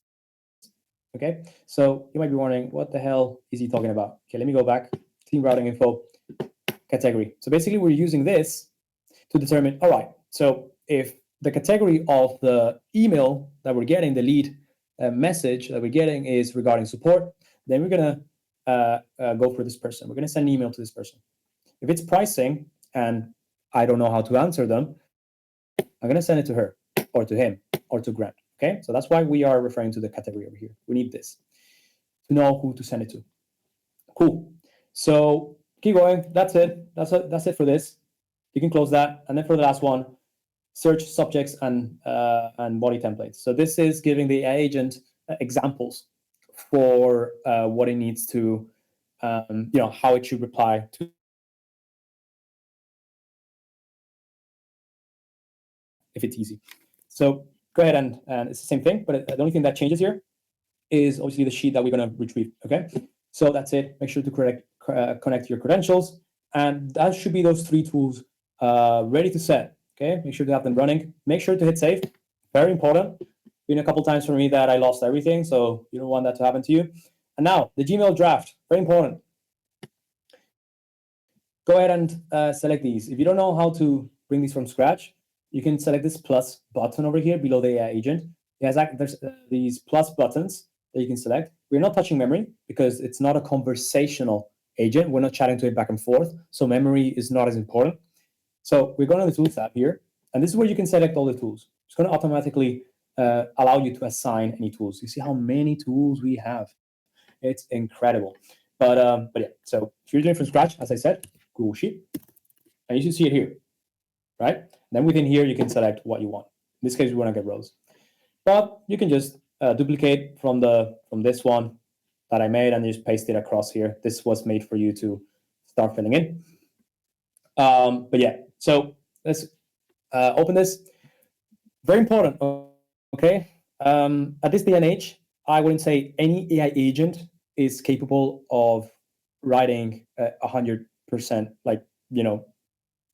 Okay, so you might be wondering, what the hell is he talking about? Okay, let me go back. Team routing info category. So basically, we're using this to determine, all right, so if the category of the email that we're getting, the lead message that we're getting is regarding support, then we're going to go for this person. We're going to send an email to this person. If it's pricing and I don't know how to answer them, I'm going to send it to her or to him or to Grant. Okay, so that's why we are referring to the category over here. We need this to know who to send it to. Cool. So keep going. That's it. That's it for this. You can close that. And then for the last one, search subjects and body templates. So this is giving the AI agent examples for what it needs to, how it should reply to if it's easy. So go ahead and it's the same thing, but the only thing that changes here is obviously the sheet that we're going to retrieve. Okay, so that's it. Make sure to connect your credentials, and that should be those 3 tools ready to set. Okay, make sure to have them running. Make sure to hit save. Very important. Been a couple times for me that I lost everything, so you don't want that to happen to you. And now the Gmail draft. Very important. Go ahead and select these. If you don't know how to bring these from scratch, you can select this plus button over here below the AI agent. There's these plus buttons that you can select. We're not touching memory because it's not a conversational agent. We're not chatting to it back and forth. So memory is not as important. So we're going to the Tools tab here. And this is where you can select all the tools. It's going to automatically allow you to assign any tools. You see how many tools we have. It's incredible. But yeah, so if you're doing it from scratch, as I said, Google Sheet. And you should see it here, right? Then within here, you can select what you want. In this case, we want to get rows. But you can just duplicate from this one that I made and just paste it across here. This was made for you to start filling in. But yeah, so let's open this. Very important, okay? At this day and age, I wouldn't say any AI agent is capable of writing 100%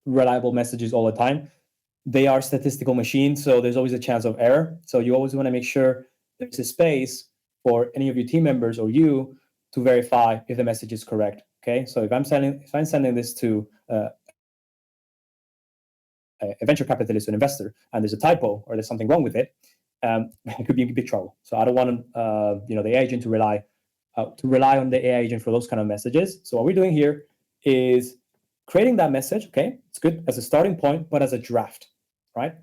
reliable messages all the time. They are statistical machines, so there's always a chance of error. So you always want to make sure there's a space for any of your team members or you to verify if the message is correct. Okay, so if I'm sending this to a venture capitalist, an investor, and there's a typo or there's something wrong with it, it could be in big trouble. So I don't want the AI agent to rely on the AI agent for those kind of messages. So what we're doing here is creating that message. Okay, it's good as a starting point, but as a draft, right?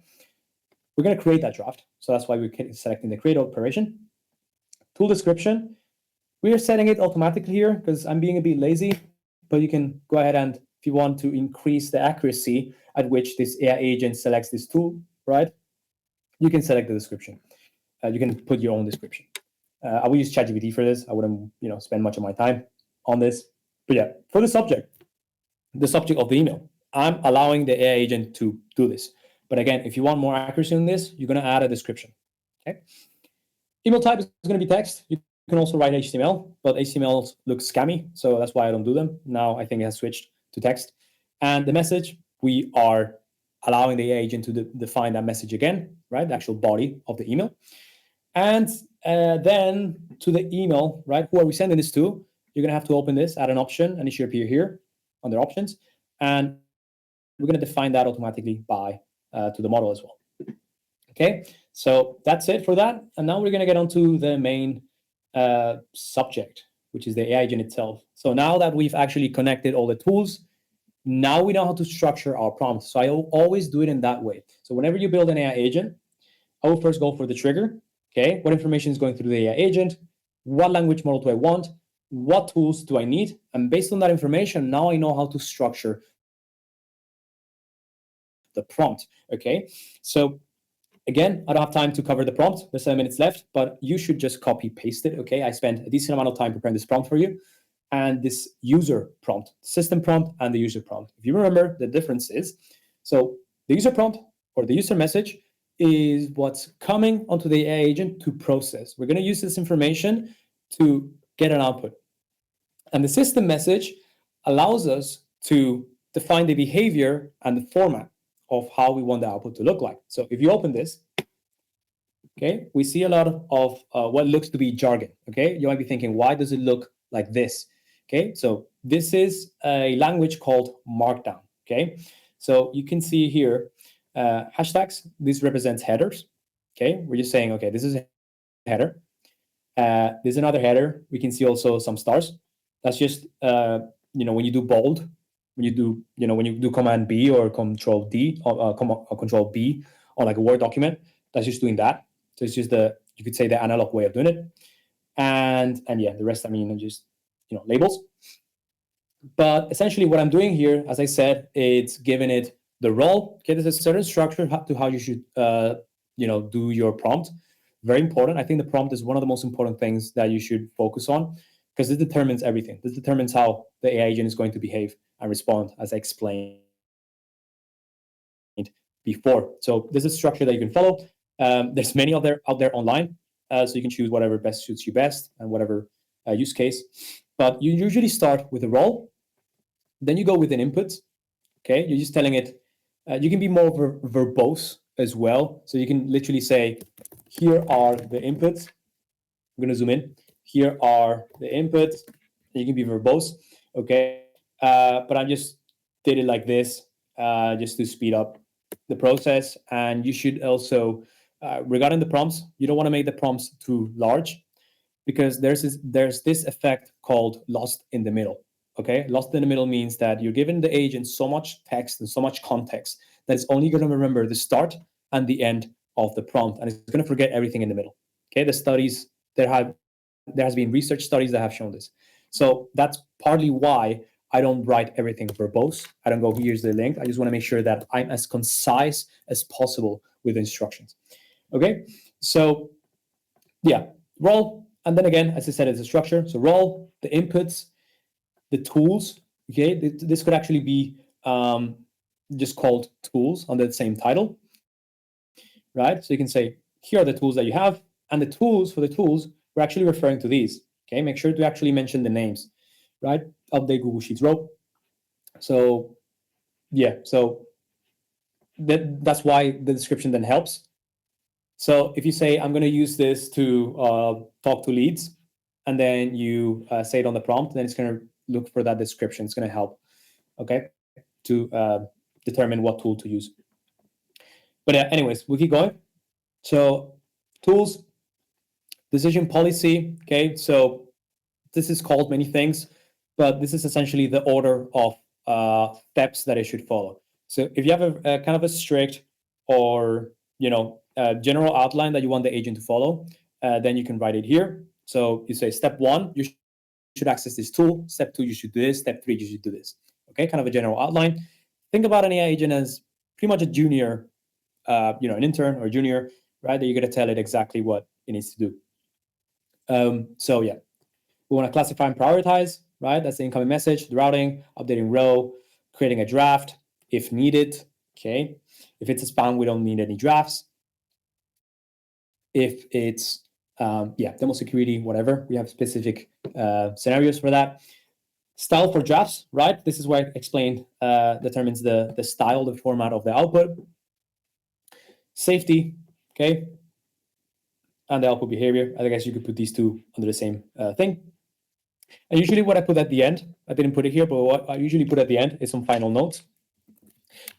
We're going to create that draft. So that's why we're selecting the create operation. Tool description. We are setting it automatically here because I'm being a bit lazy, but you can go ahead and if you want to increase the accuracy at which this AI agent selects this tool, right? You can select the description. You can put your own description. I will use ChatGPT for this. I wouldn't, spend much of my time on this. But yeah, for the subject of the email, I'm allowing the AI agent to do this. But again, if you want more accuracy on this, you're going to add a description. Okay. Email type is going to be text. You can also write HTML, but HTML looks scammy, so that's why I don't do them. Now I think it has switched to text. And the message, we are allowing the AI agent to define that message again, right? The actual body of the email. And then to the email, right? Who are we sending this to? You're going to have to open this, add an option, and it should appear here under options. And we're going to define that automatically by to the model as well. Okay, so that's it for that. And now we're going to get onto the main subject, which is the AI agent itself. So now that we've actually connected all the tools, now we know how to structure our prompts. So I always do it in that way. So whenever you build an AI agent, I will first go for the trigger. Okay, what information is going through the AI agent? What language model do I want? What tools do I need? And based on that information, now I know how to structure the prompt. Okay, so again, I don't have time to cover the prompt. There's 7 minutes left, but you should just copy paste it. Okay, I spent a decent amount of time preparing this prompt for you. And this user prompt, system prompt, and the user prompt. If you remember, the difference is, so the user prompt or the user message is what's coming onto the AI agent to process. We're going to use this information to get an output. And the system message allows us to define the behavior and the format of how we want the output to look like. So if you open this, okay, we see a lot of what looks to be jargon. Okay, you might be thinking, why does it look like this? Okay, so this is a language called Markdown. Okay, so you can see here hashtags. This represents headers. Okay, we're just saying, okay, this is a header. There's another header. We can see also some stars. That's just when you do bold, when you do Command B or Control D or Control B on like a Word document. That's just doing that. So it's just you could say the analog way of doing it. And yeah, the rest, I mean, are just, labels. But essentially what I'm doing here, as I said, it's giving it the role. Okay, there's a certain structure to how you should, do your prompt. Very important. I think the prompt is one of the most important things that you should focus on, because this determines everything. This determines how the AI agent is going to behave and respond, as I explained before. So there's a structure that you can follow. There's many out there online, so you can choose whatever best suits you best and whatever use case. But you usually start with a role, then you go with an input. Okay, you're just telling it. You can be more verbose as well. So you can literally say, here are the inputs. I'm going to zoom in. Here are the inputs. You can be verbose. Okay, but I just did it like this, just to speed up the process. And you should also, regarding the prompts, you don't want to make the prompts too large, because there's this effect called lost in the middle. Okay, lost in the middle means that you're giving the agent so much text and so much context that it's only going to remember the start and the end of the prompt, and it's going to forget everything in the middle. Okay, the studies, there has been research studies that have shown this. So that's partly why I don't write everything verbose. I don't go, here's the link. I just want to make sure that I'm as concise as possible with instructions. Okay, so yeah, role. And then again, as I said, it's a structure. So role, the inputs, the tools. Okay, this could actually be just called tools under the same title, right? So you can say, here are the tools that you have, and the tools for the tools, we're actually referring to these. Okay, make sure to actually mention the names, right? Update Google Sheets row. So yeah, so that's why the description then helps. So if you say, I'm going to use this to talk to leads, and then you say it on the prompt, then it's going to look for that description. It's going to help, okay, to determine what tool to use. But anyways, we'll keep going. So tools, decision policy, okay, so this is called many things, but this is essentially the order of steps that it should follow. So if you have a kind of a strict or, general outline that you want the agent to follow, then you can write it here. So you say step 1, you should access this tool. Step 2, you should do this. Step 3, you should do this. Okay, kind of a general outline. Think about an AI agent as pretty much a junior, an intern or junior, right? That you're going to tell it exactly what it needs to do. So yeah, we want to classify and prioritize, right? That's the incoming message, the routing, updating row, creating a draft if needed. Okay, if it's a spam, we don't need any drafts. If it's demo security, whatever, we have specific scenarios for that. Style for drafts, right? This is where I explained determines the style, the format of the output. Safety, okay, and the output behavior. I guess you could put these two under the same thing. And usually what I put at the end, I didn't put it here, but what I usually put at the end is some final notes.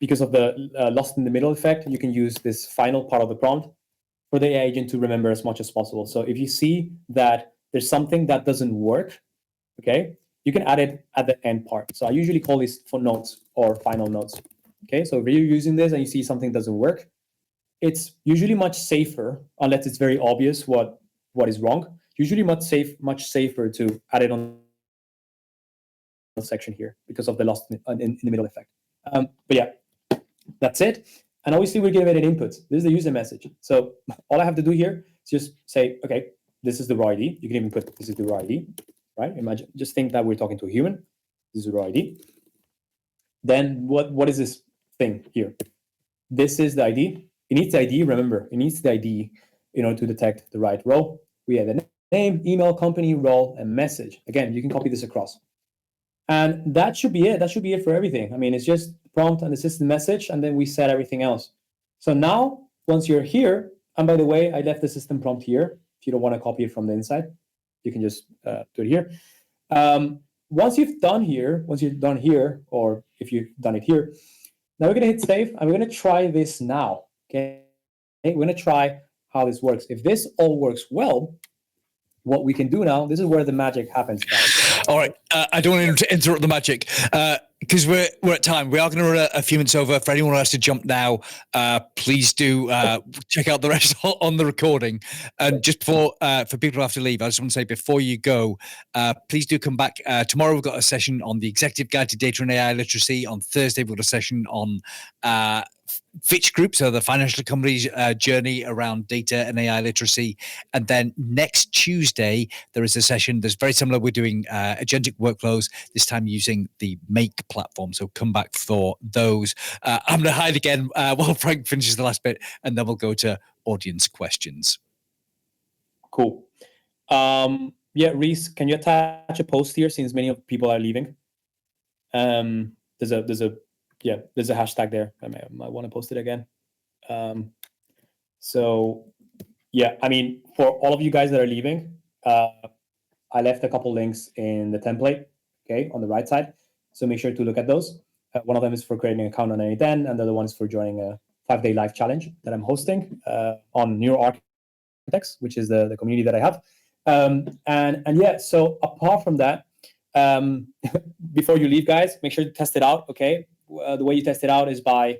Because of the lost in the middle effect, you can use this final part of the prompt for the AI agent to remember as much as possible. So if you see that there's something that doesn't work, okay, you can add it at the end part. So I usually call these footnotes or final notes. Okay, so if you're using this and you see something doesn't work, it's usually much safer, unless it's very obvious what is wrong. Usually much safer to add it on the section here because of the lost in the middle effect. But yeah, that's it. And obviously we're giving it an input. This is the user message. So all I have to do here is just say, okay, this is the raw ID. You can even put this is the raw ID, right? Imagine, just think that we're talking to a human. This is the raw ID. Then what is this thing here? This is the ID. It needs the ID. Remember, it needs the ID in order to detect the right row. We have the name, email, company, role, and message. Again, you can copy this across. And that should be it. That should be it for everything. I mean, it's just prompt and the system message, and then we set everything else. So now, once you're here, and by the way, I left the system prompt here. If you don't want to copy it from the inside, you can just do it here. Once you're done here, or if you've done it here, now we're going to hit save, and we're going to try this now. Okay, we're going to try how this works. If this all works well, what we can do now, this is where the magic happens. All right, I don't want to interrupt the magic. because we're at time, we are going to run a few minutes over. For anyone who has to jump now, please do check out the rest on the recording. And just before, for people who have to leave, I just want to say before you go, please do come back. Tomorrow we've got a session on the Executive Guide to Data and AI Literacy. On Thursday we've got a session on Fitch Group, so the financial company's journey around data and AI literacy. And then next Tuesday, there is a session that's very similar. We're doing agentic workflows, this time using the Make platform. So come back for those. I'm going to hide again while Frank finishes the last bit, and then we'll go to audience questions. Cool. Yeah, Reese, can you attach a post here since many of people are leaving? There's a hashtag there. I might want to post it again. So yeah, I mean, for all of you guys that are leaving, I left a couple links in the template, okay, on the right side. So make sure to look at those. One of them is for creating an account on N8N, and the other one is for joining a 5-day live challenge that I'm hosting on Neural Architects, which is the community that I have. And yeah, so apart from that, before you leave, guys, make sure to test it out, okay? The way you test it out is by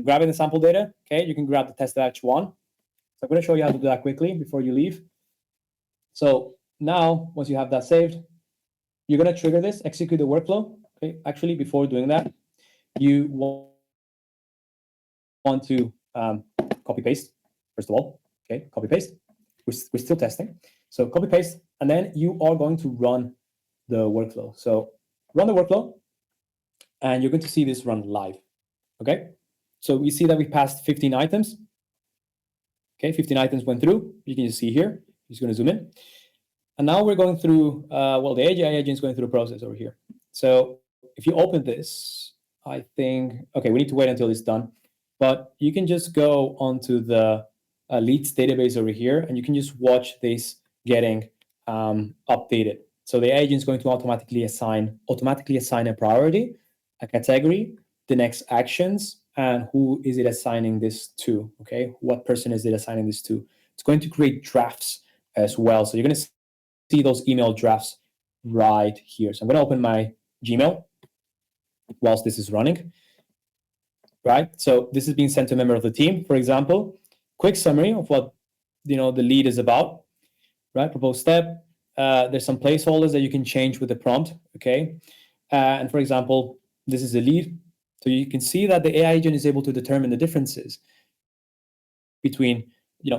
grabbing the sample data, okay? You can grab the test batch one. So I'm going to show you how to do that quickly before you leave. So now, once you have that saved, you're going to trigger this, execute the workflow. Okay, actually, before doing that, you want to copy paste, first of all. Okay, copy paste. We're still testing. So copy paste, and then you are going to run the workflow. So run the workflow, and you're going to see this run live. Okay, so we see that we passed 15 items. Okay, 15 items went through. You can just see here. Just going to zoom in. And now we're going through, well, the AI agent is going through the process over here. So if you open this, I think, okay, we need to wait until it's done. But you can just go onto the leads database over here, and you can just watch this getting updated. So the agent is going to automatically assign a priority, a category, the next actions, and who is it assigning this to, okay? What person is it assigning this to? It's going to create drafts as well. So you're going to see those email drafts right here. So I'm going to open my Gmail whilst this is running, right? So this is being sent to a member of the team, for example. Quick summary of what the lead is about, right? Proposed step. There's some placeholders that you can change with the prompt, okay? And for example, this is a lead. So you can see that the AI agent is able to determine the differences between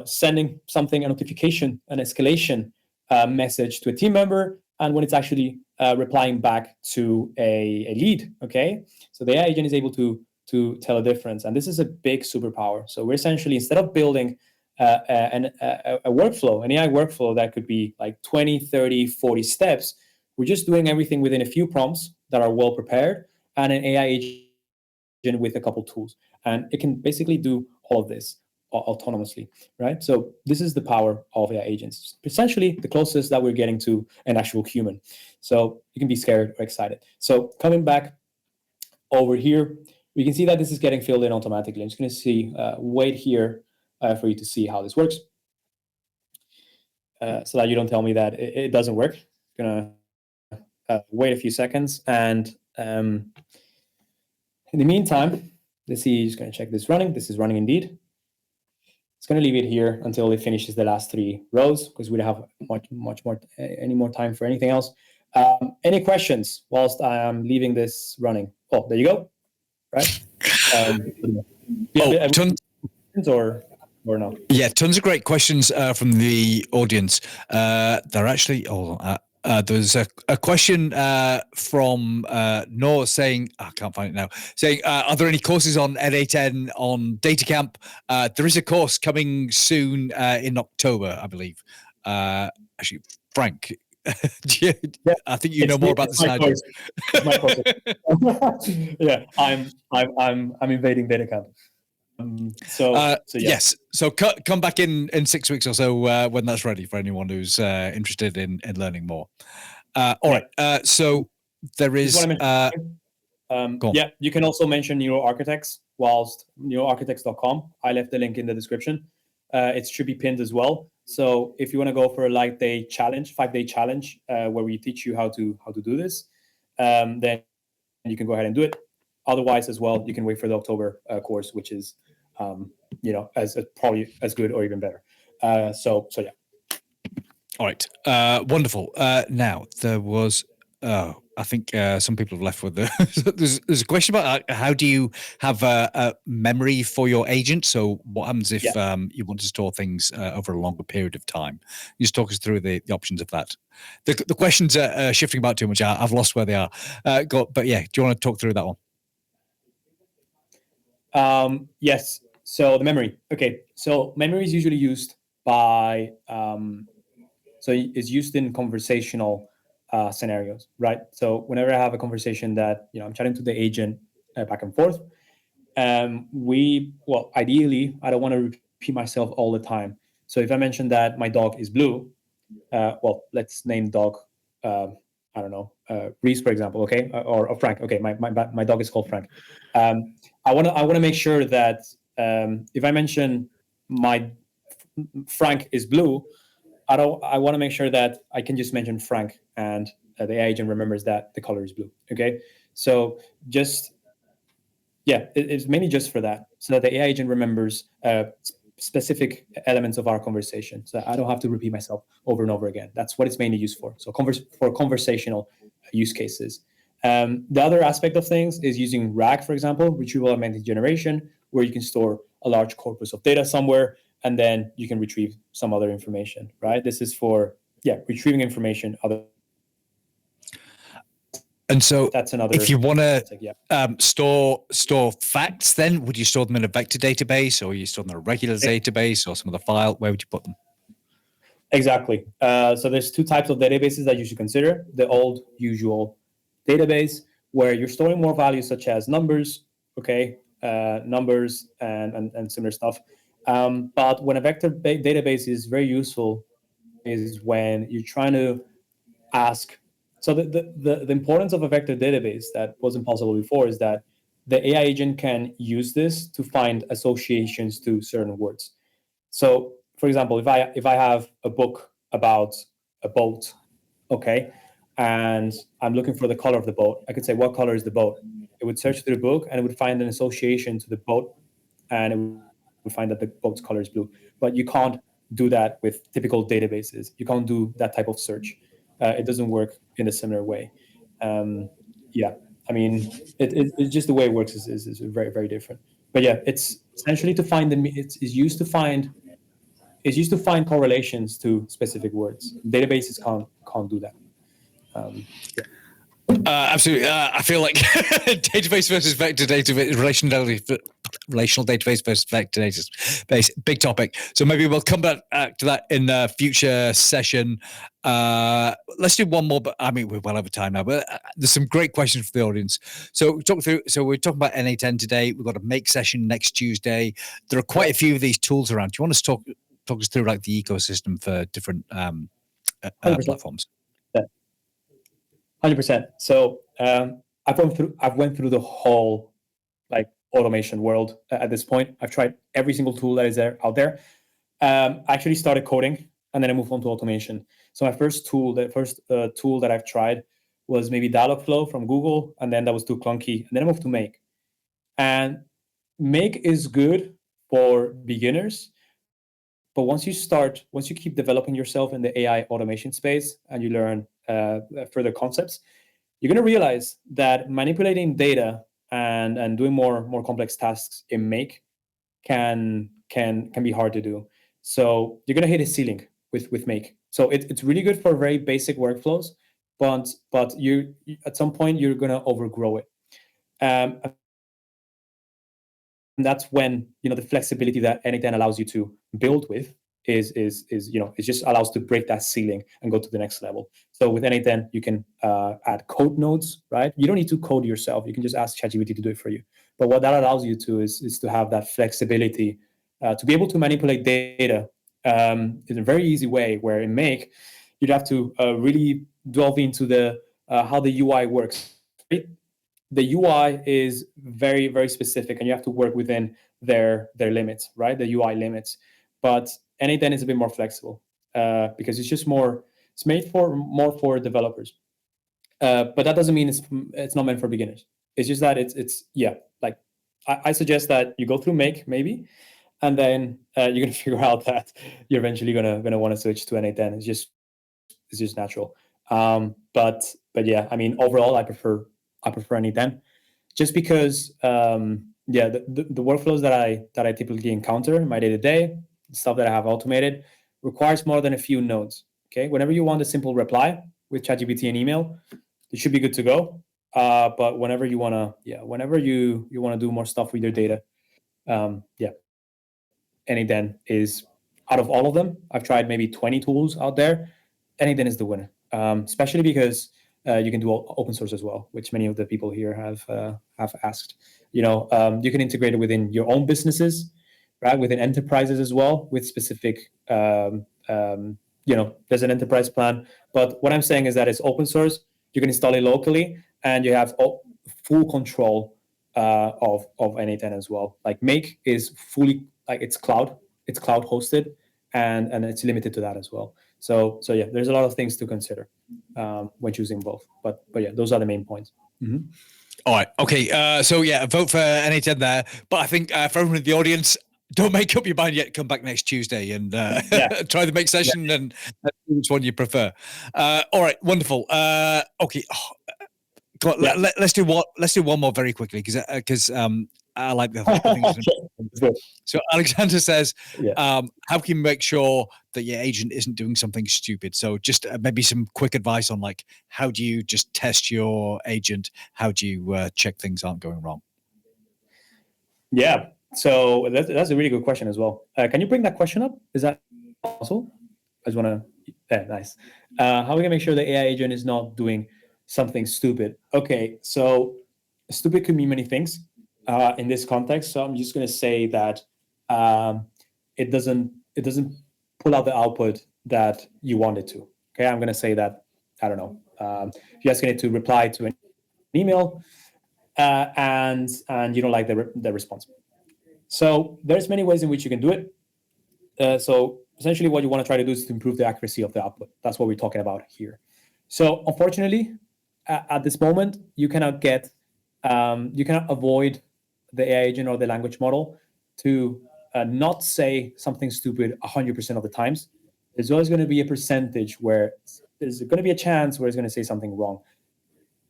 sending something, a notification, an escalation message to a team member, and when it's actually replying back to a lead, okay? So the AI agent is able to tell a difference, and this is a big superpower. So we're essentially, instead of building a workflow, an AI workflow that could be like 20, 30, 40 steps, we're just doing everything within a few prompts that are well prepared and an AI agent with a couple tools. And it can basically do all of this autonomously, right? So this is the power of AI agents. Essentially, the closest that we're getting to an actual human. So you can be scared or excited. So coming back over here, we can see that this is getting filled in automatically. I'm just going to see, wait here for you to see how this works. So that you don't tell me that it doesn't work. I'm going to wait a few seconds. And in the meantime, let's see, just going to check this running. This is running indeed. It's going to leave it here until it finishes the last 3 rows because we don't have any more time for anything else. Any questions whilst I am leaving this running? Oh, there you go. Right. Tons or no? Yeah, tons of great questions from the audience. They're actually there's a question from Noor saying, I can't find it now, saying, are there any courses on N8N on DataCamp? There is a course coming soon in October, I believe. Actually, Frank, yeah, I think you know more about this than I do. It's my course. Yeah, I'm invading DataCamp. So yes. So come back in 6 weeks or so when that's ready for anyone who's interested in learning more. All right. So there is. Yeah, you can also mention Neural Architects whilst neuralarchitects.com. I left the link in the description. It should be pinned as well. So if you want to go for a 5-day challenge, where we teach you how to do this, then you can go ahead and do it. Otherwise, as well, you can wait for the October course, which is as probably as good or even better. So yeah. All right. Wonderful. Now there was. I think some people have left with the. there's a question about how do you have a memory for your agent? So what happens if you want to store things over a longer period of time? You just talk us through the options of that. The questions are shifting about too much. I've lost where they are. But yeah, do you want to talk through that one? Yes. So the memory. Okay. So memory is usually used by. So it's used in conversational scenarios, right? So whenever I have a conversation that I'm chatting to the agent back and forth, ideally I don't want to repeat myself all the time. So if I mention that my dog is blue, let's name dog. I don't know, Reese, for example, okay, or Frank. Okay, my dog is called Frank. I want to make sure that if I mention my Frank is blue, I want to make sure that I can just mention Frank and the AI agent remembers that the color is blue. Okay, so just it's mainly just for that, so that the AI agent remembers specific elements of our conversation, so I don't have to repeat myself over and over again. That's what it's mainly used for. So for conversational use cases. The other aspect of things is using RAG, for example, retrieval augmented generation, where you can store a large corpus of data somewhere, and then you can retrieve some other information, right? This is for retrieving information. And so that's another. If you want to store facts, then would you store them in a vector database, or you store them in a regular database, or some other file? Where would you put them? Exactly. So there's two types of databases that you should consider. The old usual database, where you're storing more values such as numbers, numbers and similar stuff. But when a vector database is very useful is when you're trying to ask. So the importance of a vector database that wasn't possible before is that the AI agent can use this to find associations to certain words. So, for example, if I have a book about a boat, and I'm looking for the color of the boat, I could say, what color is the boat? It would search through the book and it would find an association to the boat, and it would find that the boat's color is blue. But you can't do that with typical databases. You can't do that type of search. It doesn't work in a similar way. I mean, it's just the way it works is very, very different. But yeah, it's essentially to find it's used to find correlations to specific words. Databases can't do that. Absolutely. I feel like database versus vector database, relational database versus vector database, big topic. So maybe we'll come back to that in a future session. Let's do one more, but I mean, we're well over time now, but there's some great questions for the audience. So we're talking about N8N today. We've got a make session next Tuesday. There are quite a few of these tools around. Do you want us to talk us through like the ecosystem for different platforms? 100%. So I've went through the whole like automation world at this point. I've tried every single tool that is out there. I actually started coding and then I moved on to automation. So my first tool that I've tried was maybe Dialogflow from Google, and then that was too clunky. And then I moved to Make. And Make is good for beginners, but once you keep developing yourself in the AI automation space and you learn further concepts, you're going to realize that manipulating data and doing more complex tasks in Make can be hard to do. So you're going to hit a ceiling with Make. So it's really good for very basic workflows, but you at some point you're going to overgrow it. And that's when the flexibility that N8N allows you to build with is it just allows to break that ceiling and go to the next level. So with N8N you can add code nodes, right? You don't need to code yourself. You can just ask ChatGPT to do it for you. But what that allows you to is to have that flexibility to be able to manipulate data in a very easy way. Where in Make you'd have to really delve into the how the UI works. Right? The UI is very, very specific, and you have to work within their limits, right? The UI limits. But N8N is a bit more flexible because it's made more for developers. But that doesn't mean it's not meant for beginners. It's just that it's yeah, like I suggest that you go through make maybe, and then you're gonna figure out that you're eventually gonna want to switch to N8N. It's just natural. But yeah, I mean overall, I prefer N8N just because yeah, the workflows that I typically encounter in my day to day, stuff that I have automated, requires more than a few nodes. Okay, whenever you want a simple reply with ChatGPT and email, it should be good to go. But whenever you wanna, yeah, whenever you wanna do more stuff with your data, yeah, N8N is out of all of them. I've tried maybe 20 tools out there. N8N is the winner, especially because you can do open source as well, which many of the people here have asked. You can integrate it within your own businesses, right? Within enterprises as well, with specific. There's an enterprise plan, but what I'm saying is that it's open source. You can install it locally, and you have full control of N8N as well. Like Make is fully like it's cloud hosted, and it's limited to that as well. So yeah, there's a lot of things to consider when choosing both. But yeah, those are the main points. Mm-hmm. All right. Okay. So yeah, vote for N8N there. But I think for everyone in the audience, don't make up your mind yet. Come back next Tuesday and try the make session and see which one you prefer. All right. Wonderful. Okay. Let's do one more very quickly because I like the things. So Alexander says, how can you make sure that your agent isn't doing something stupid? So just maybe some quick advice on like, how do you just test your agent? How do you check things aren't going wrong? Yeah, so that's a really good question as well. Can you bring that question up? Is that possible? I just want to, yeah, nice. How we can make sure the AI agent is not doing something stupid? Okay, so stupid could mean many things in this context. So I'm just going to say that it doesn't pull out the output that you want it to. Okay, I'm going to say that, I don't know. You're asking it to reply to an email, and you don't like the response. So there's many ways in which you can do it. So essentially, what you want to try to do is to improve the accuracy of the output. That's what we're talking about here. So unfortunately, at this moment, you cannot avoid the AI agent or the language model to not say something stupid 100% of the times. There's always going to be a percentage where there's going to be a chance where it's going to say something wrong.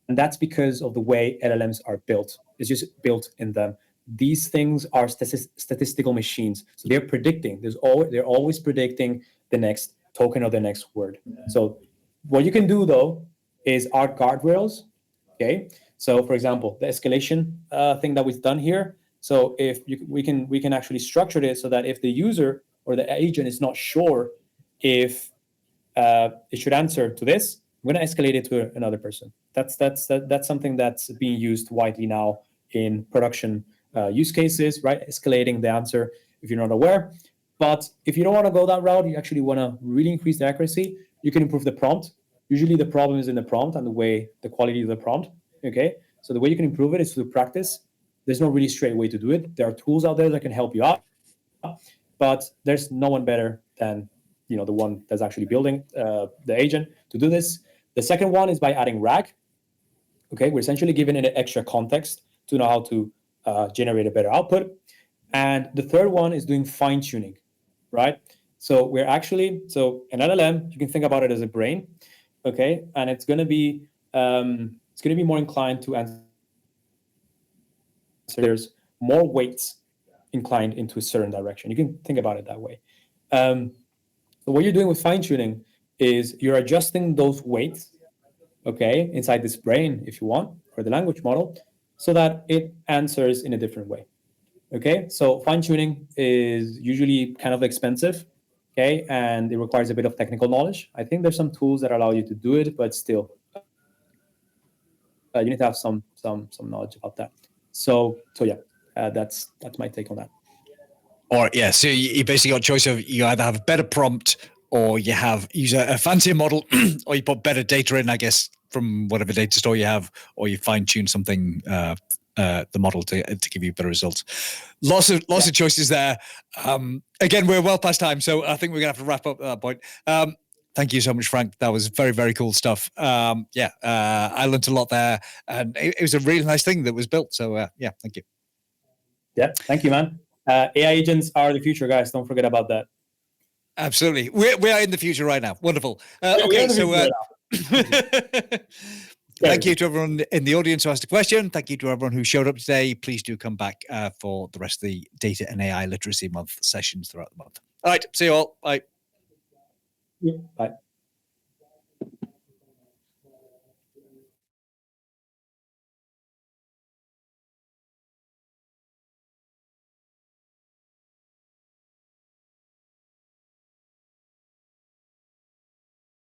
And that's because of the way LLMs are built. It's just built in them. These things are statistical machines. So they're predicting. They're always predicting the next token or the next word. So what you can do though is our guardrails. Okay. So for example, the escalation thing that we've done here. So if we can actually structure it so that if the user or the agent is not sure if it should answer to this, I'm going to escalate it to another person. That's something that's being used widely now in production use cases, right? Escalating the answer if you're not aware. But if you don't want to go that route, you actually want to really increase the accuracy, you can improve the prompt. Usually the problem is in the prompt and the quality of the prompt. Okay, so the way you can improve it is through practice. There's no really straight way to do it. There are tools out there that can help you out, but there's no one better than the one that's actually building the agent to do this. The second one is by adding RAG. Okay, we're essentially giving it an extra context to know how to generate a better output. And the third one is doing fine tuning, right? So an LLM, you can think about it as a brain, okay, and it's going to be more inclined to answer. There's more weights inclined into a certain direction. You can think about it that way. So what you're doing with fine tuning is you're adjusting those weights, okay, inside this brain, if you want, for the language model, so that it answers in a different way. Okay, so fine tuning is usually kind of expensive, okay, and it requires a bit of technical knowledge. I think there's some tools that allow you to do it, but still, you need to have some knowledge about that. So yeah, that's my take on that. Or yeah, so you basically got a choice of you either have a better prompt or you use a fancier model, or you put better data in, I guess, from whatever data store you have, or you fine tune something the model to give you better results. Lots of choices there. Again, we're well past time, so I think we're gonna have to wrap up at that point. Thank you so much, Frank. That was very, very cool stuff. I learned a lot there, and it was a really nice thing that was built. So, thank you. Yeah, thank you, man. AI agents are the future, guys. Don't forget about that. Absolutely. We are in the future right now. Wonderful. Okay, so thank you to everyone in the audience who asked a question. Thank you to everyone who showed up today. Please do come back for the rest of the Data and AI Literacy Month sessions throughout the month. All right, see you all. Bye. Yeah, bye.